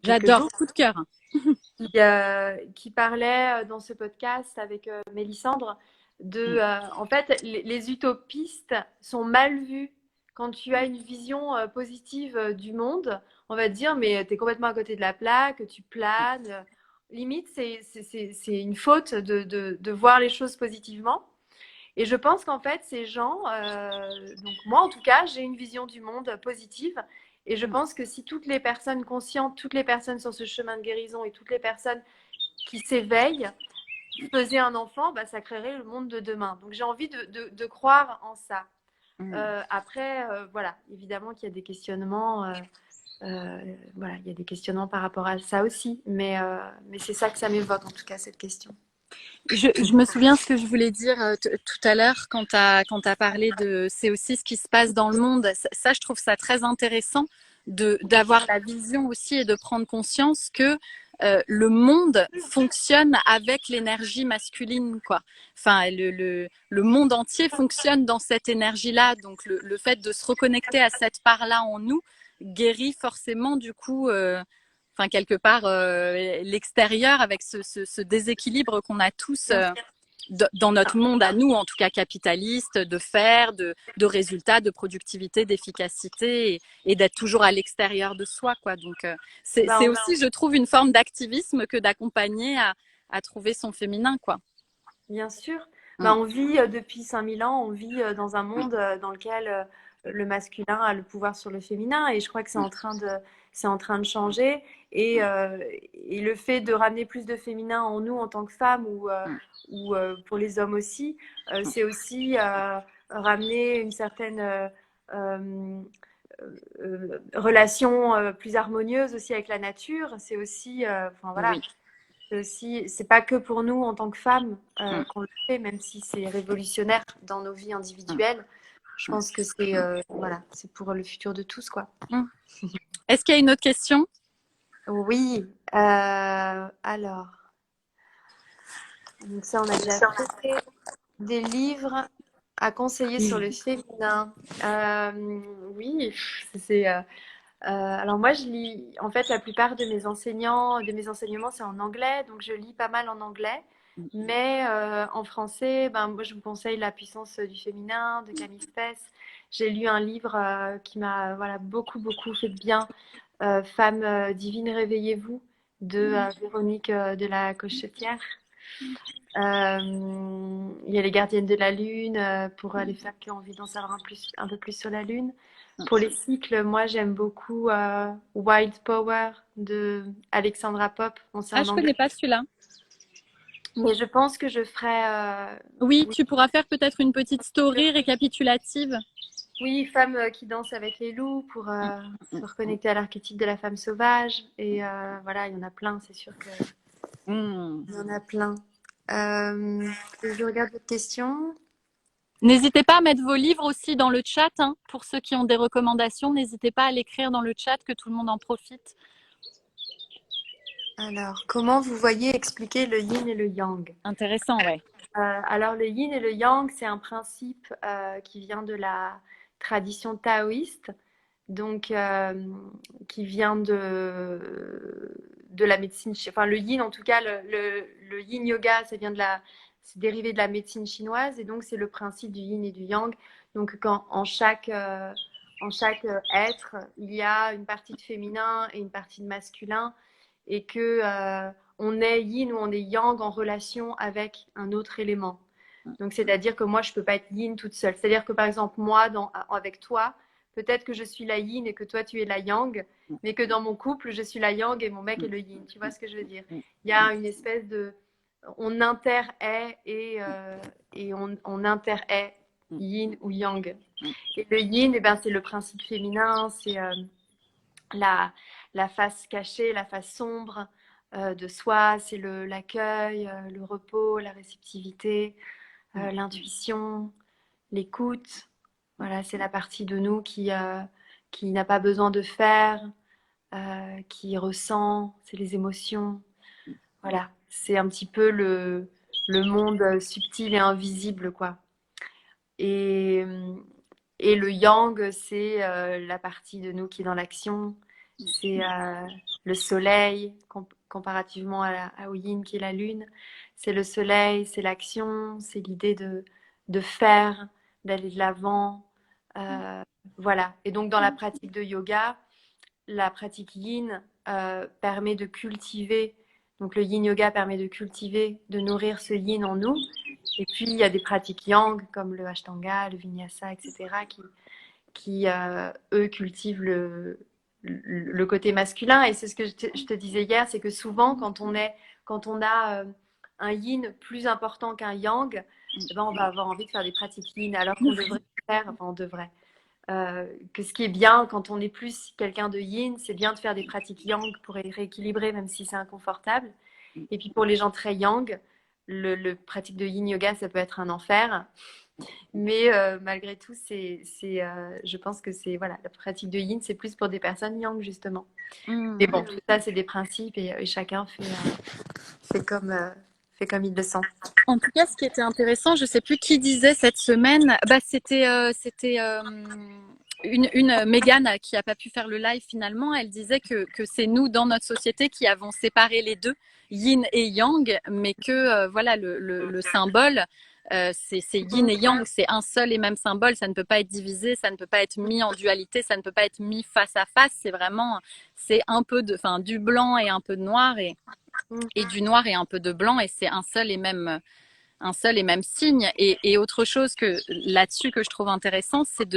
J'adore, jours, coup de cœur. qui parlait dans ce podcast avec Mélissandre en fait, les utopistes sont mal vus. Quand tu as une vision positive du monde, on va te dire, mais tu es complètement à côté de la plaque, tu planes. Limite, c'est une faute de voir les choses positivement. Et je pense qu'en fait, ces gens, donc moi en tout cas, j'ai une vision du monde positive. Et je pense que si toutes les personnes conscientes, toutes les personnes sur ce chemin de guérison et toutes les personnes qui s'éveillent faisaient un enfant, bah, ça créerait le monde de demain. Donc j'ai envie de croire en ça. Après, voilà, évidemment qu'il y a des questionnements. Voilà, il y a des questionnements par rapport à ça aussi. Mais c'est ça que ça m'évoque, en tout cas, cette question. Je me souviens ce que je voulais dire tout à l'heure quand tu as parlé de c'est aussi ce qui se passe dans le monde. Ça, je trouve ça très intéressant d'avoir la vision aussi et de prendre conscience que le monde fonctionne avec l'énergie masculine, quoi. Enfin, le monde entier fonctionne dans cette énergie-là. Donc, le fait de se reconnecter à cette part-là en nous guérit forcément, du coup, enfin quelque part l'extérieur avec ce déséquilibre qu'on a tous dans notre monde à nous, en tout cas capitaliste, de faire, de résultats, de productivité, d'efficacité et d'être toujours à l'extérieur de soi, quoi. Donc c'est aussi, je trouve, une forme d'activisme que d'accompagner à trouver son féminin, quoi. Bien sûr. Bah, on vit depuis 5000 ans, on vit dans un monde dans lequel le masculin a le pouvoir sur le féminin et je crois que c'est en train de changer. Et le fait de ramener plus de féminin en nous en tant que femmes ou pour les hommes aussi, c'est aussi ramener une certaine relation plus harmonieuse aussi avec la nature. C'est aussi, enfin voilà. Oui. C'est pas que pour nous en tant que femmes qu'on le fait, même si c'est révolutionnaire dans nos vies individuelles. Je pense que voilà, c'est pour le futur de tous, quoi. Est-ce qu'il y a une autre question? Oui. Alors, donc ça on a déjà fait. Des livres à conseiller sur le féminin. Oui, c'est. Alors moi, je lis. En fait, la plupart de mes enseignements, c'est en anglais, donc je lis pas mal en anglais. Mais en français, ben moi, je vous conseille La puissance du féminin de Camille Spess. J'ai lu un livre qui m'a voilà beaucoup fait de bien. Femme divine, réveillez-vous de Véronique de la Cochetière. Il y a les gardiennes de la Lune pour les femmes qui ont envie d'en savoir un peu plus sur la Lune. Pour les cycles, moi j'aime beaucoup Wild Power de Alexandra Pope. Bon, c'est Ah, en je anglais. connais pas celui-là. Mais je pense que je ferai. Oui, Oui, tu pourras faire peut-être une petite story récapitulative. oui, femme qui danse avec les loups pour se reconnecter à l'archétype de la femme sauvage. Et voilà, il y en a plein, c'est sûr que Hmm. il y en a plein. Je regarde votre question. N'hésitez pas à mettre vos livres aussi dans le chat, hein. Pour ceux qui ont des recommandations, n'hésitez pas à l'écrire dans le chat, que tout le monde en profite. Alors, comment vous voyez expliquer le yin et le yang? Intéressant, ouais. Alors, le yin et le yang, c'est un principe qui vient de la tradition taoïste, donc qui vient de la médecine, enfin le yin en tout cas, le yin yoga, ça vient c'est dérivé de la médecine chinoise et donc c'est le principe du yin et du yang. Donc quand en chaque être, il y a une partie de féminin et une partie de masculin et que on est yin ou on est yang en relation avec un autre élément. Donc, c'est-à-dire que moi, je ne peux pas être yin toute seule. C'est-à-dire que, par exemple, moi, avec toi, peut-être que je suis la yin et que toi, tu es la yang, mais que dans mon couple, je suis la yang et mon mec est le yin. Tu vois ce que je veux dire? Il y a une espèce de... On inter-est et on inter-est yin ou yang. Et le yin, eh ben, c'est le principe féminin, c'est la, la face cachée, la face sombre de soi, c'est l'accueil, le repos, la réceptivité, l'intuition, l'écoute. Voilà, c'est la partie de nous qui n'a pas besoin de faire, qui ressent, c'est les émotions. Voilà, c'est un petit peu le monde subtil et invisible, quoi. Et, et le yang, c'est la partie de nous qui est dans l'action. C'est le soleil, comparativement au yin qui est la lune. C'est le soleil, c'est l'action, c'est l'idée de faire, d'aller de l'avant. Euh, voilà. Et donc, dans la pratique de yoga, la pratique yin permet de cultiver. Donc, le yin yoga permet de cultiver, de nourrir ce yin en nous. Et puis, il y a des pratiques yang comme le ashtanga, le vinyasa, etc., qui eux, cultivent le côté masculin. Et c'est ce que je te disais hier, c'est que souvent, quand on a un yin plus important qu'un yang, eh ben, on va avoir envie de faire des pratiques yin, alors qu'on devrait faire, enfin, on devrait. Que ce qui est bien quand on est plus quelqu'un de yin, c'est bien de faire des pratiques yang pour rééquilibrer, même si c'est inconfortable. Et puis pour les gens très yang, le pratique de yin yoga, ça peut être un enfer. Mais malgré tout, je pense que c'est voilà, la pratique de yin, c'est plus pour des personnes yang justement. Hmm. Mais bon, tout ça, c'est des principes et chacun fait comme il le sent. En tout cas, ce qui était intéressant, je sais plus qui disait cette semaine, bah c'était une Mégane qui a pas pu faire le live finalement. Elle disait que c'est nous dans notre société qui avons séparé les deux, yin et yang, mais que voilà le symbole. C'est yin et yang, c'est un seul et même symbole, ça ne peut pas être divisé, ça ne peut pas être mis en dualité, ça ne peut pas être mis face à face, c'est vraiment, c'est un peu de, enfin, du blanc et un peu de noir et du noir et un peu de blanc et c'est un seul et même signe. Et autre chose que là-dessus que je trouve intéressant, c'est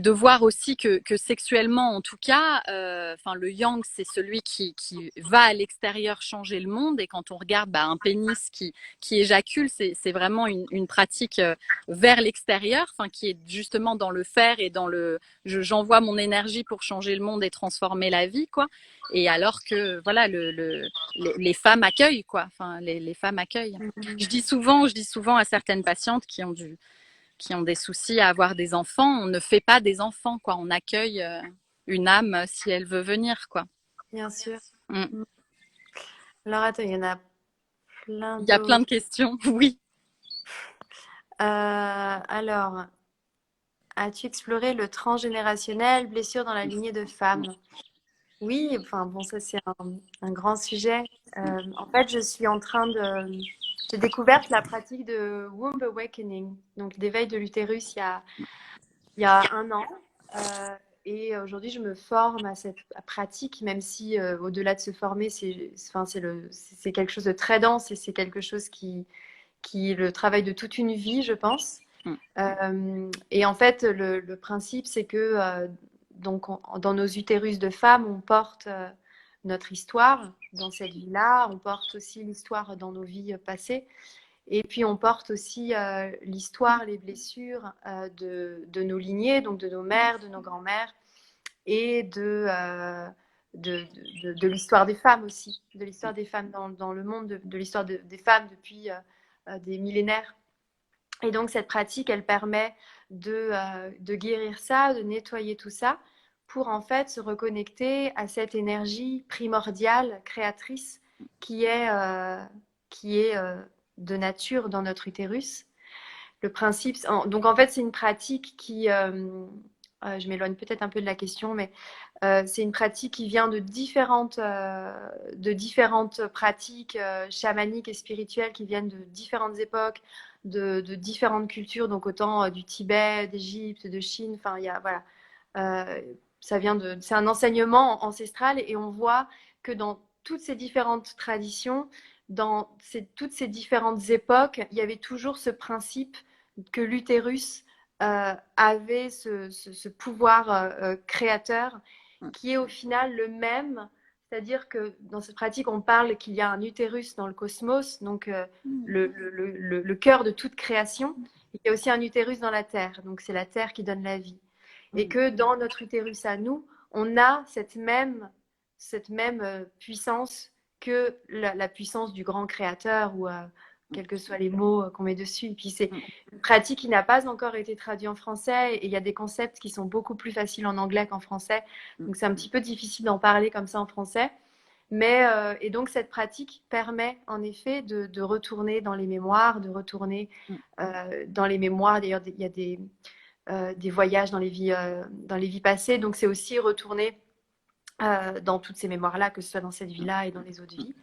de voir aussi que sexuellement, en tout cas, le yang, c'est celui qui va à l'extérieur changer le monde. Et quand on regarde un pénis qui éjacule, c'est vraiment une pratique vers l'extérieur, qui est justement dans le faire et dans j'envoie mon énergie pour changer le monde et transformer la vie, quoi. Et alors que voilà, les femmes accueillent, quoi. Enfin, les femmes accueillent. Je dis souvent à certaines patientes qui ont des soucis à avoir des enfants, on ne fait pas des enfants, quoi. On accueille une âme si elle veut venir, quoi. Bien sûr. Mm. Alors attends, il y en a plein Il y a plein de d'autres. questions, oui. Alors, as-tu exploré le transgénérationnel, blessure dans la lignée de femmes? Oui, enfin bon, ça c'est un grand sujet. En fait, j'ai découvert la pratique de womb awakening, donc d'éveil de l'utérus il y a un an. Euh, et aujourd'hui, je me forme à cette pratique, même si au-delà de se former, enfin, c'est quelque chose de très dense et c'est quelque chose qui est le travail de toute une vie, je pense. Mm. Et en fait, le principe, c'est que donc dans nos utérus de femmes, on porte notre histoire dans cette vie-là, on porte aussi l'histoire dans nos vies passées, et puis on porte aussi l'histoire, les blessures de nos lignées, donc de nos mères, de nos grands-mères, et de l'histoire des femmes aussi, de l'histoire des femmes dans le monde, de l'histoire des femmes depuis des millénaires. Et donc, cette pratique, elle permet de guérir ça, de nettoyer tout ça, pour en fait se reconnecter à cette énergie primordiale, créatrice, qui est, euh, qui est de nature dans notre utérus. Le principe, donc en fait, c'est une pratique je m'éloigne peut-être un peu de la question, mais c'est une pratique qui vient de différentes pratiques chamaniques et spirituelles qui viennent de différentes époques, de différentes cultures, donc autant du Tibet, d'Égypte, de Chine, enfin, il y a, voilà. C'est un enseignement ancestral et on voit que dans toutes ces différentes traditions, toutes ces différentes époques, il y avait toujours ce principe que l'utérus avait ce pouvoir créateur qui est au final le même. C'est-à-dire que dans cette pratique, on parle qu'il y a un utérus dans le cosmos, donc le cœur de toute création. Il y a aussi un utérus dans la Terre, donc c'est la Terre qui donne la vie. Et que dans notre utérus à nous, on a cette même puissance que la puissance du grand créateur ou quels que soient les mots qu'on met dessus. Et puis c'est une pratique qui n'a pas encore été traduite en français et il y a des concepts qui sont beaucoup plus faciles en anglais qu'en français. Donc c'est un petit peu difficile d'en parler comme ça en français. Mais, et donc cette pratique permet en effet de retourner dans les mémoires, de retourner dans les mémoires. D'ailleurs, il y a des voyages dans les vies passées. Donc c'est aussi retourner dans toutes ces mémoires-là, que ce soit dans cette vie-là et dans les autres vies.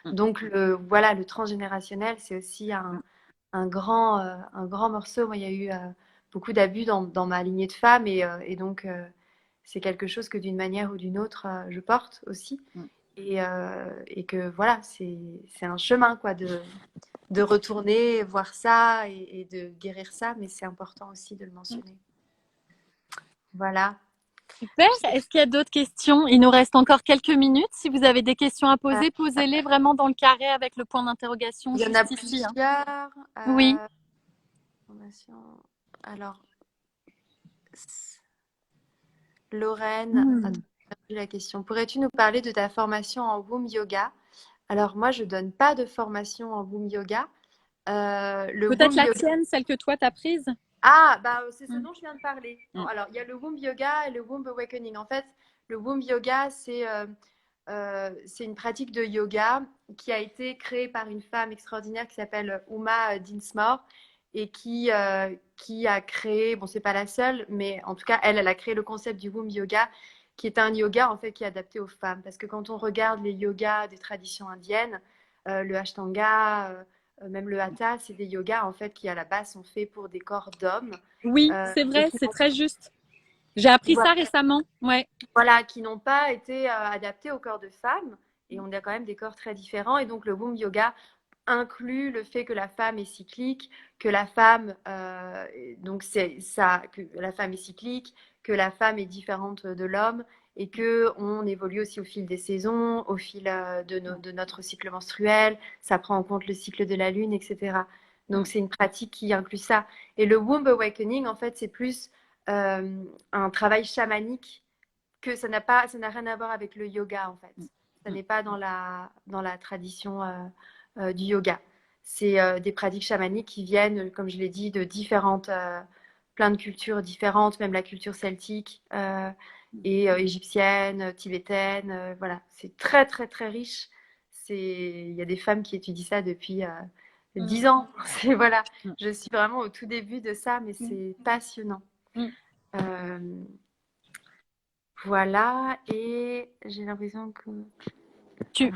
Donc voilà, le transgénérationnel, c'est aussi un grand morceau. Moi, il y a eu beaucoup d'abus dans ma lignée de femmes et donc c'est quelque chose que d'une manière ou d'une autre, je porte aussi. Et que voilà, c'est un chemin quoi, de retourner voir ça et de guérir ça, mais c'est important aussi de le mentionner. Voilà. Super. Est-ce qu'il y a d'autres questions? Il nous reste encore quelques minutes. Si vous avez des questions à Euh, poser, posez-les vraiment dans le carré avec le point d'interrogation il y en a juste ici. Hein. plusieurs. Oui. Alors, Lorraine a Hmm. perdu la question. Pourrais-tu nous parler de ta formation en Womb Yoga? Alors, moi, je donne pas de formation en Womb Yoga. Le Peut-être Womb la Yoga. tienne, celle que toi t'as prise. Ah, bah, c'est ce Hmm. dont je viens de parler. Non, Hmm. alors, il y a le Womb Yoga et le Womb Awakening. En fait, le Womb Yoga, c'est une pratique de yoga qui a été créée par une femme extraordinaire qui s'appelle Uma Dinsmore et qui a créé, bon, c'est pas la seule, mais en tout cas, elle a créé le concept du Womb Yoga, qui est un yoga en fait qui est adapté aux femmes. Parce que quand on regarde les yogas des traditions indiennes, le Ashtanga, même le Hatha, c'est des yogas en fait qui à la base sont faits pour des corps d'hommes Oui, c'est et vrai, c'est très juste. J'ai appris ça récemment. Ouais. voilà, qui n'ont pas été adaptés au corps de femmes. Et on a quand même des corps très différents. Et donc le womb yoga inclut le fait que la femme est cyclique, que la femme, donc c'est ça, que la femme est cyclique, que la femme est différente de l'homme et que on évolue aussi au fil des saisons, au fil de notre cycle menstruel. Ça prend en compte le cycle de la lune, etc. Donc c'est une pratique qui inclut ça. Et le womb awakening, en fait, c'est plus un travail chamanique que ça n'a rien à voir avec le yoga en fait. Ça n'est pas dans la tradition du yoga. C'est des pratiques chamaniques qui viennent, comme je l'ai dit, de plein de cultures différentes, même la culture celtique et égyptienne, tibétaine. Voilà, c'est très très très riche. Il y a des femmes qui étudient ça 10 ans. Voilà, je suis vraiment au tout début de ça, mais c'est passionnant. Euh, voilà, et j'ai l'impression que...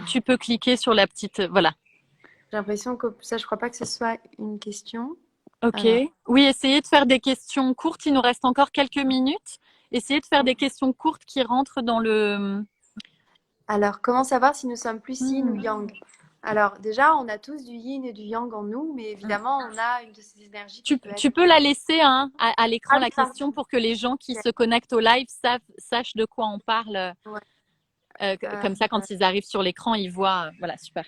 Tu peux cliquer sur la petite. Voilà. J'ai l'impression que ça, je crois pas que ce soit une question. Ok. Alors, Oui, essayez de faire des questions courtes. Il nous reste encore quelques minutes. Essayez de faire des questions courtes qui rentrent dans le. comment savoir si nous sommes plus yin ou yang? Alors, déjà, on a tous du yin et du yang en nous, mais évidemment, on a une de ces énergies qui peut être... Tu peux la laisser hein, à Ah l'écran, oui, la pardon. question, pour que les gens qui Ok. se connectent au live sachent de quoi on parle. Ouais. Comme ça, quand ils arrivent sur l'écran, ils voient. Voilà, super.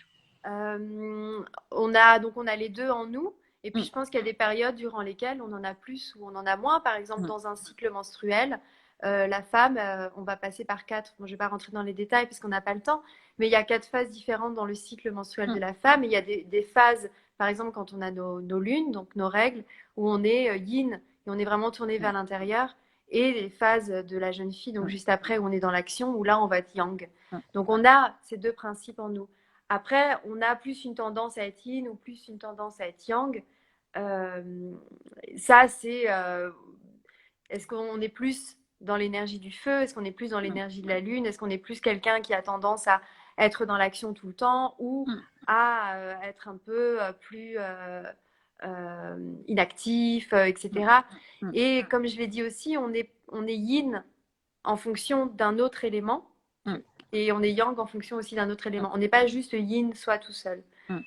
On a les deux en nous. Et puis, Mm. je pense qu'il y a des périodes durant lesquelles on en a plus ou on en a moins. Par exemple, dans un cycle menstruel, la femme, on va passer par quatre. Bon, je ne vais pas rentrer dans les détails parce qu'on n'a pas le temps, mais il y a quatre phases différentes dans le cycle menstruel de la femme. Et il y a des phases, par exemple, quand on a nos lunes, donc nos règles, où on est yin et on est vraiment tourné vers l'intérieur. Et les phases de la jeune fille, donc juste après, où on est dans l'action, où là, on va être yang. Donc, on a ces deux principes en nous. Après, on a plus une tendance à être yin ou plus une tendance à être yang. Euh, Ça, c'est est-ce qu'on est plus dans l'énergie du feu? Est-ce qu'on est plus dans l'énergie de la lune? Est-ce qu'on est plus quelqu'un qui a tendance à être dans l'action tout le temps ou à être un peu plus inactif, etc. Et comme je l'ai dit aussi, on est yin en fonction d'un autre élément et on est yang en fonction aussi d'un autre élément. On n'est pas juste yin soit tout seul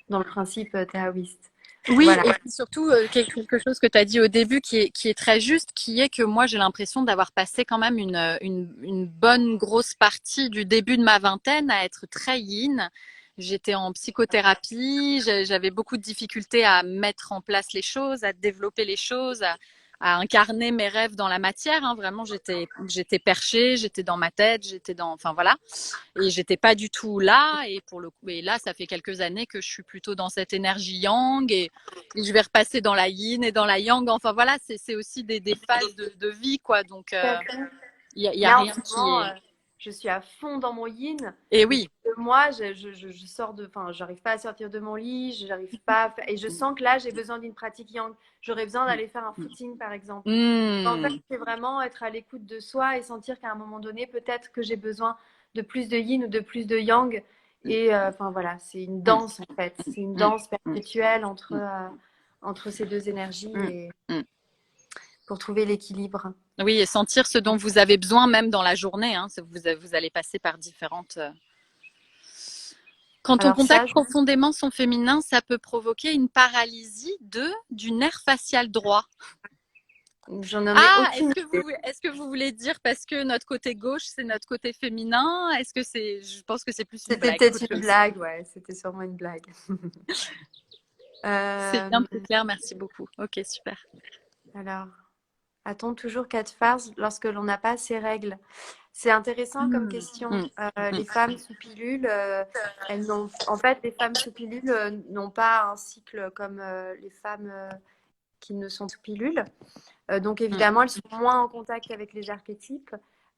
dans le principe taoïste. Oui, Voilà. et puis surtout, quelque chose que tu as dit au début qui est très juste, qui est que moi, j'ai l'impression d'avoir passé quand même une bonne grosse partie du début de ma vingtaine à être très yin. J'étais en psychothérapie, j'avais beaucoup de difficultés à mettre en place les choses, à développer les choses, à incarner mes rêves dans la matière. Hein. Vraiment, j'étais perchée, j'étais dans ma tête, enfin voilà. Et j'étais pas du tout là. Et pour le coup, et là, ça fait quelques années que je suis plutôt dans cette énergie yang et je vais repasser dans la yin et dans la yang. Enfin voilà, c'est aussi des phases de vie, quoi. Donc, y a Là, en rien ce qui moment, est. je suis à fond dans mon yin. Et Depuis oui. 2 mois, je sors enfin, j'arrive pas à sortir de mon lit, j'arrive pas et je sens que là, j'ai besoin d'une pratique yang. J'aurais besoin d'aller faire un footing, par exemple. En fait, c'est vraiment être à l'écoute de soi et sentir qu'à un moment donné, peut-être que j'ai besoin de plus de yin ou de plus de yang. Et enfin voilà, c'est une danse en fait. C'est une danse perpétuelle entre ces deux énergies et pour trouver l'équilibre. Oui, et sentir ce dont vous avez besoin même dans la journée. Hein. Vous allez passer par différentes. Quand on Alors ça, contacte profondément son féminin, ça peut provoquer une paralysie du nerf facial droit. j'en ai Ah, aucune idée. est-ce que vous voulez dire parce que notre côté gauche, c'est notre côté féminin? Est-ce que je pense que c'est plus une C'était blague peut-être qu'autre une chose. blague, ouais, c'était sûrement une blague. C'est Euh, bien plus clair, merci beaucoup. Ok, super. alors, a-t-on toujours 4 phases lorsque l'on n'a pas ces règles? C'est intéressant comme question. Les femmes sous pilule, en fait, les femmes sous pilule n'ont pas un cycle comme les femmes qui ne sont sous pilule. Donc évidemment, elles sont moins en contact avec les archétypes.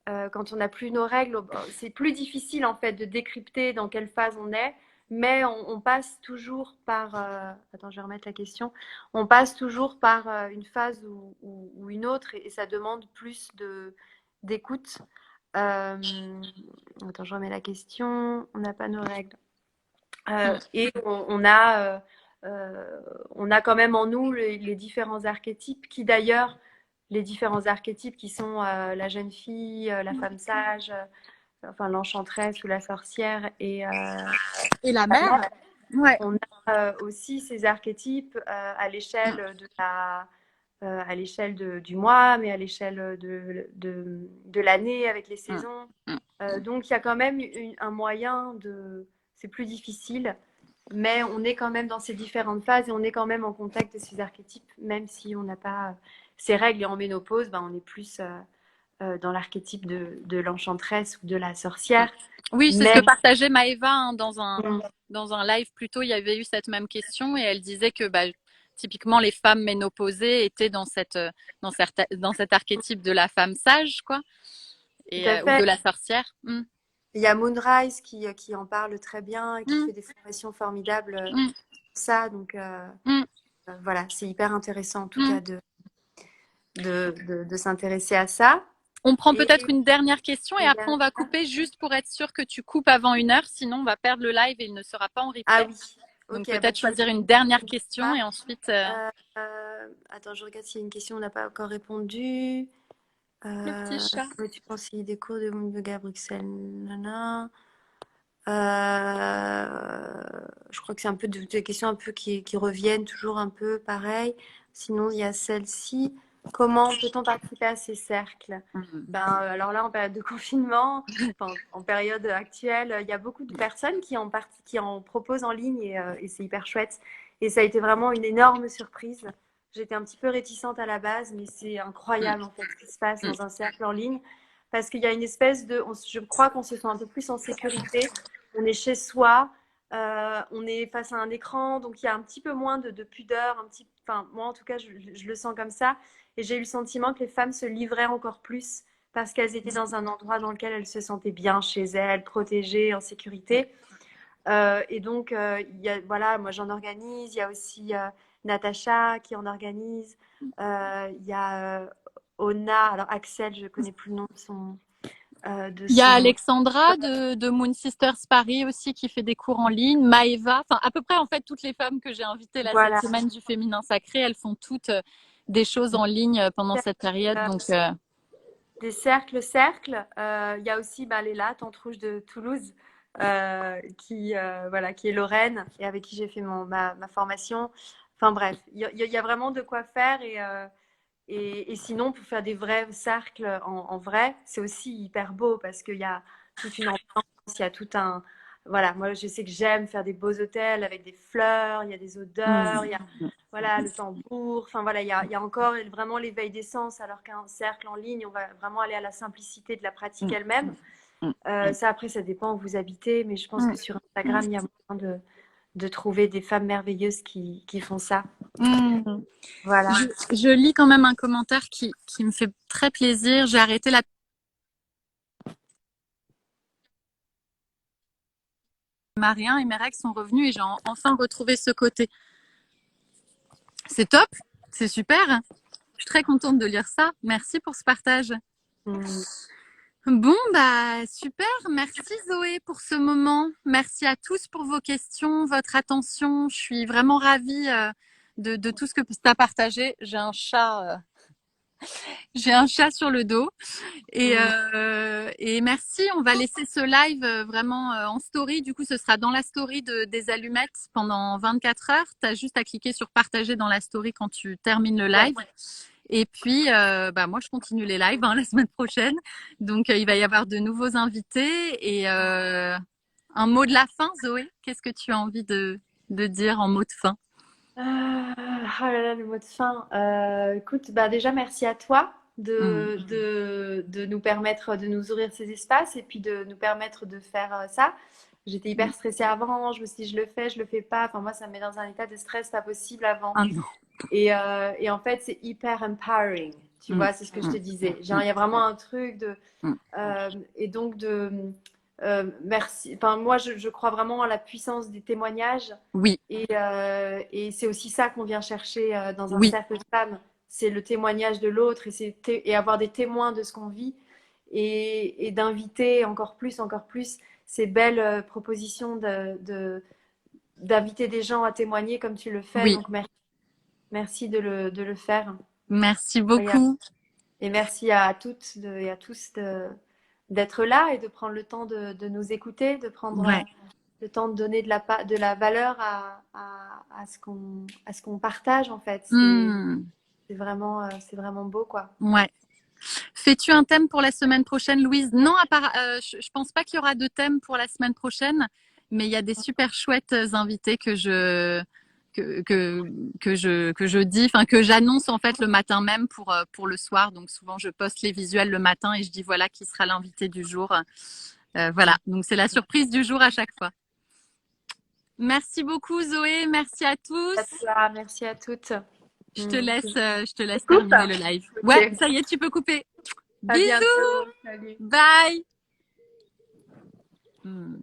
Quand on n'a plus nos règles, c'est plus difficile en fait de décrypter dans quelle phase on est, mais on passe toujours par... Attends, je vais remettre la question. On passe toujours par une phase ou une autre et ça demande plus d'écoute. Attends, je remets la question. On n'a pas nos règles. Et on a quand même en nous les différents archétypes qui d'ailleurs, les différents archétypes qui sont la jeune fille, la femme sage, enfin l'enchanteresse ou la sorcière Et la la mère. mère? Ouais. On a aussi ces archétypes à l'échelle à l'échelle du mois, mais à l'échelle de l'année avec les saisons. Donc il y a quand même un moyen de... C'est plus difficile, mais on est quand même dans ces différentes phases et on est quand même en contact de ces archétypes, même si on n'a pas ces règles et en ménopause, ben, on est plus dans l'archétype de l'enchanteresse ou de la sorcière. Oui, c'est ce que Mais partageait Maëva hein, dans un live plus tôt. Il y avait eu cette même question et elle disait que bah, typiquement les femmes ménopausées étaient dans cet archétype de la femme sage, quoi, tout à ou de fait. la sorcière. Il y a Moonrise qui en parle très bien et qui fait des formations formidables ça. Donc Mm. voilà, c'est hyper intéressant en tout cas de s'intéresser à ça. On prend Et peut-être une dernière question et une après on va dernière- couper juste pour être sûr que tu coupes avant 1 heure, sinon on va perdre le live et il ne sera pas en Ah replay. oui, Donc ok, bah peut-être tu veux choisir une dernière question ça. et ensuite. Attends, je regarde s'il y a une question, on n'a pas encore répondu. Le petit chat. Tu conseilles des cours de yoga à Bruxelles? Nana. Je crois que c'est un peu des questions un peu qui reviennent toujours un peu pareil. Sinon, il y a celle-ci. Comment peut-on participer à ces cercles? Ben, alors là, en période de confinement, enfin, en période actuelle, il y a beaucoup de personnes qui en proposent en ligne et c'est hyper chouette. Et ça a été vraiment une énorme surprise. J'étais un petit peu réticente à la base, mais c'est incroyable en fait ce qui se passe dans un cercle en ligne parce qu'il y a une espèce je crois qu'on se sent un peu plus en sécurité. On est chez soi, on est face à un écran, donc il y a un petit peu moins de pudeur, enfin moi en tout cas je le sens comme ça, et j'ai eu le sentiment que les femmes se livraient encore plus parce qu'elles étaient dans un endroit dans lequel elles se sentaient bien chez elles, protégées, en sécurité. Et donc voilà, moi j'en organise, il y a aussi Natacha qui en organise, il y a Ona, alors Axel, je connais plus le nom de Il y a son Alexandra de Moon Sisters Paris aussi qui fait des cours en ligne, Maeva, enfin à peu près en fait toutes les femmes que j'ai invitées là cette voilà. semaine du féminin sacré, elles font toutes des choses en ligne pendant cette période. Donc Des cercles. Il y a aussi Léla, Tante Rouge de Toulouse, voilà, qui est Lorraine et avec qui j'ai fait ma formation. Enfin bref, il y a vraiment de quoi faire et sinon, pour faire des vrais cercles en vrai, c'est aussi hyper beau parce qu'il y a toute une ambiance, il y a tout un. Voilà, moi je sais que j'aime faire des beaux hôtels avec des fleurs, il y a des odeurs, il y a voilà, le tambour. Enfin voilà, il y a encore vraiment l'éveil des sens, alors qu'un cercle en ligne, on va vraiment aller à la simplicité de la pratique elle-même. Ça, après, ça dépend où vous habitez, mais je pense que sur Instagram, il y a moyen de trouver des femmes merveilleuses qui font ça. Voilà. je lis quand même un commentaire qui me fait très plaisir. J'ai arrêté la Marien et mes règles sont revenues et j'ai enfin retrouvé ce côté. C'est top, c'est super. Je suis très contente de lire ça. Merci pour ce partage. Bon, bah super. Merci Zoé pour ce moment. Merci à tous pour vos questions, votre attention. Je suis vraiment ravie de tout ce que tu as partagé. J'ai un chat sur le dos. Et merci. On va laisser ce live vraiment en story. Du coup, ce sera dans la story des allumettes pendant 24 heures. Tu as juste à cliquer sur partager dans la story quand tu termines le live. Ouais. Et puis, moi, je continue les lives la semaine prochaine. Donc, il va y avoir de nouveaux invités. Et un mot de la fin, Zoé, qu'est-ce que tu as envie de dire en mot de fin? Oh là là, le mot de fin. Écoute, déjà, merci à toi de nous permettre de nous ouvrir ces espaces et puis de nous permettre de faire ça. J'étais hyper stressée avant, je me suis dit, je le fais pas. Enfin, moi, ça me met dans un état de stress pas possible avant. Et en fait, c'est hyper empowering. Tu vois, c'est ce que je te disais. Genre, il y a vraiment un truc et donc merci. Enfin, moi, je crois vraiment à la puissance des témoignages. Oui. Et c'est aussi ça qu'on vient chercher dans un cercle de femmes. C'est le témoignage de l'autre et avoir des témoins de ce qu'on vit et d'inviter encore plus ces belles propositions d'inviter des gens à témoigner comme tu le fais. Oui. Donc, merci de le faire. Merci beaucoup. Et merci à toutes et à tous d'être là et de prendre le temps de nous écouter, de prendre le temps de donner de la valeur à ce qu'on partage en fait. C'est vraiment beau quoi. Ouais. Fais-tu un thème pour la semaine prochaine, Louise? Non, à part, je pense pas qu'il y aura de thème pour la semaine prochaine, mais il y a des super chouettes invités que je dis, enfin que j'annonce en fait le matin même pour le soir. Donc souvent je poste les visuels le matin et je dis voilà qui sera l'invité du jour. Voilà, donc c'est la surprise du jour à chaque fois. Merci beaucoup Zoé, merci à tous. Merci à toi, merci à toutes. Je te laisse terminer le live. Okay. Ouais, ça y est, tu peux couper. À Bisous. bientôt. Salut. Bye.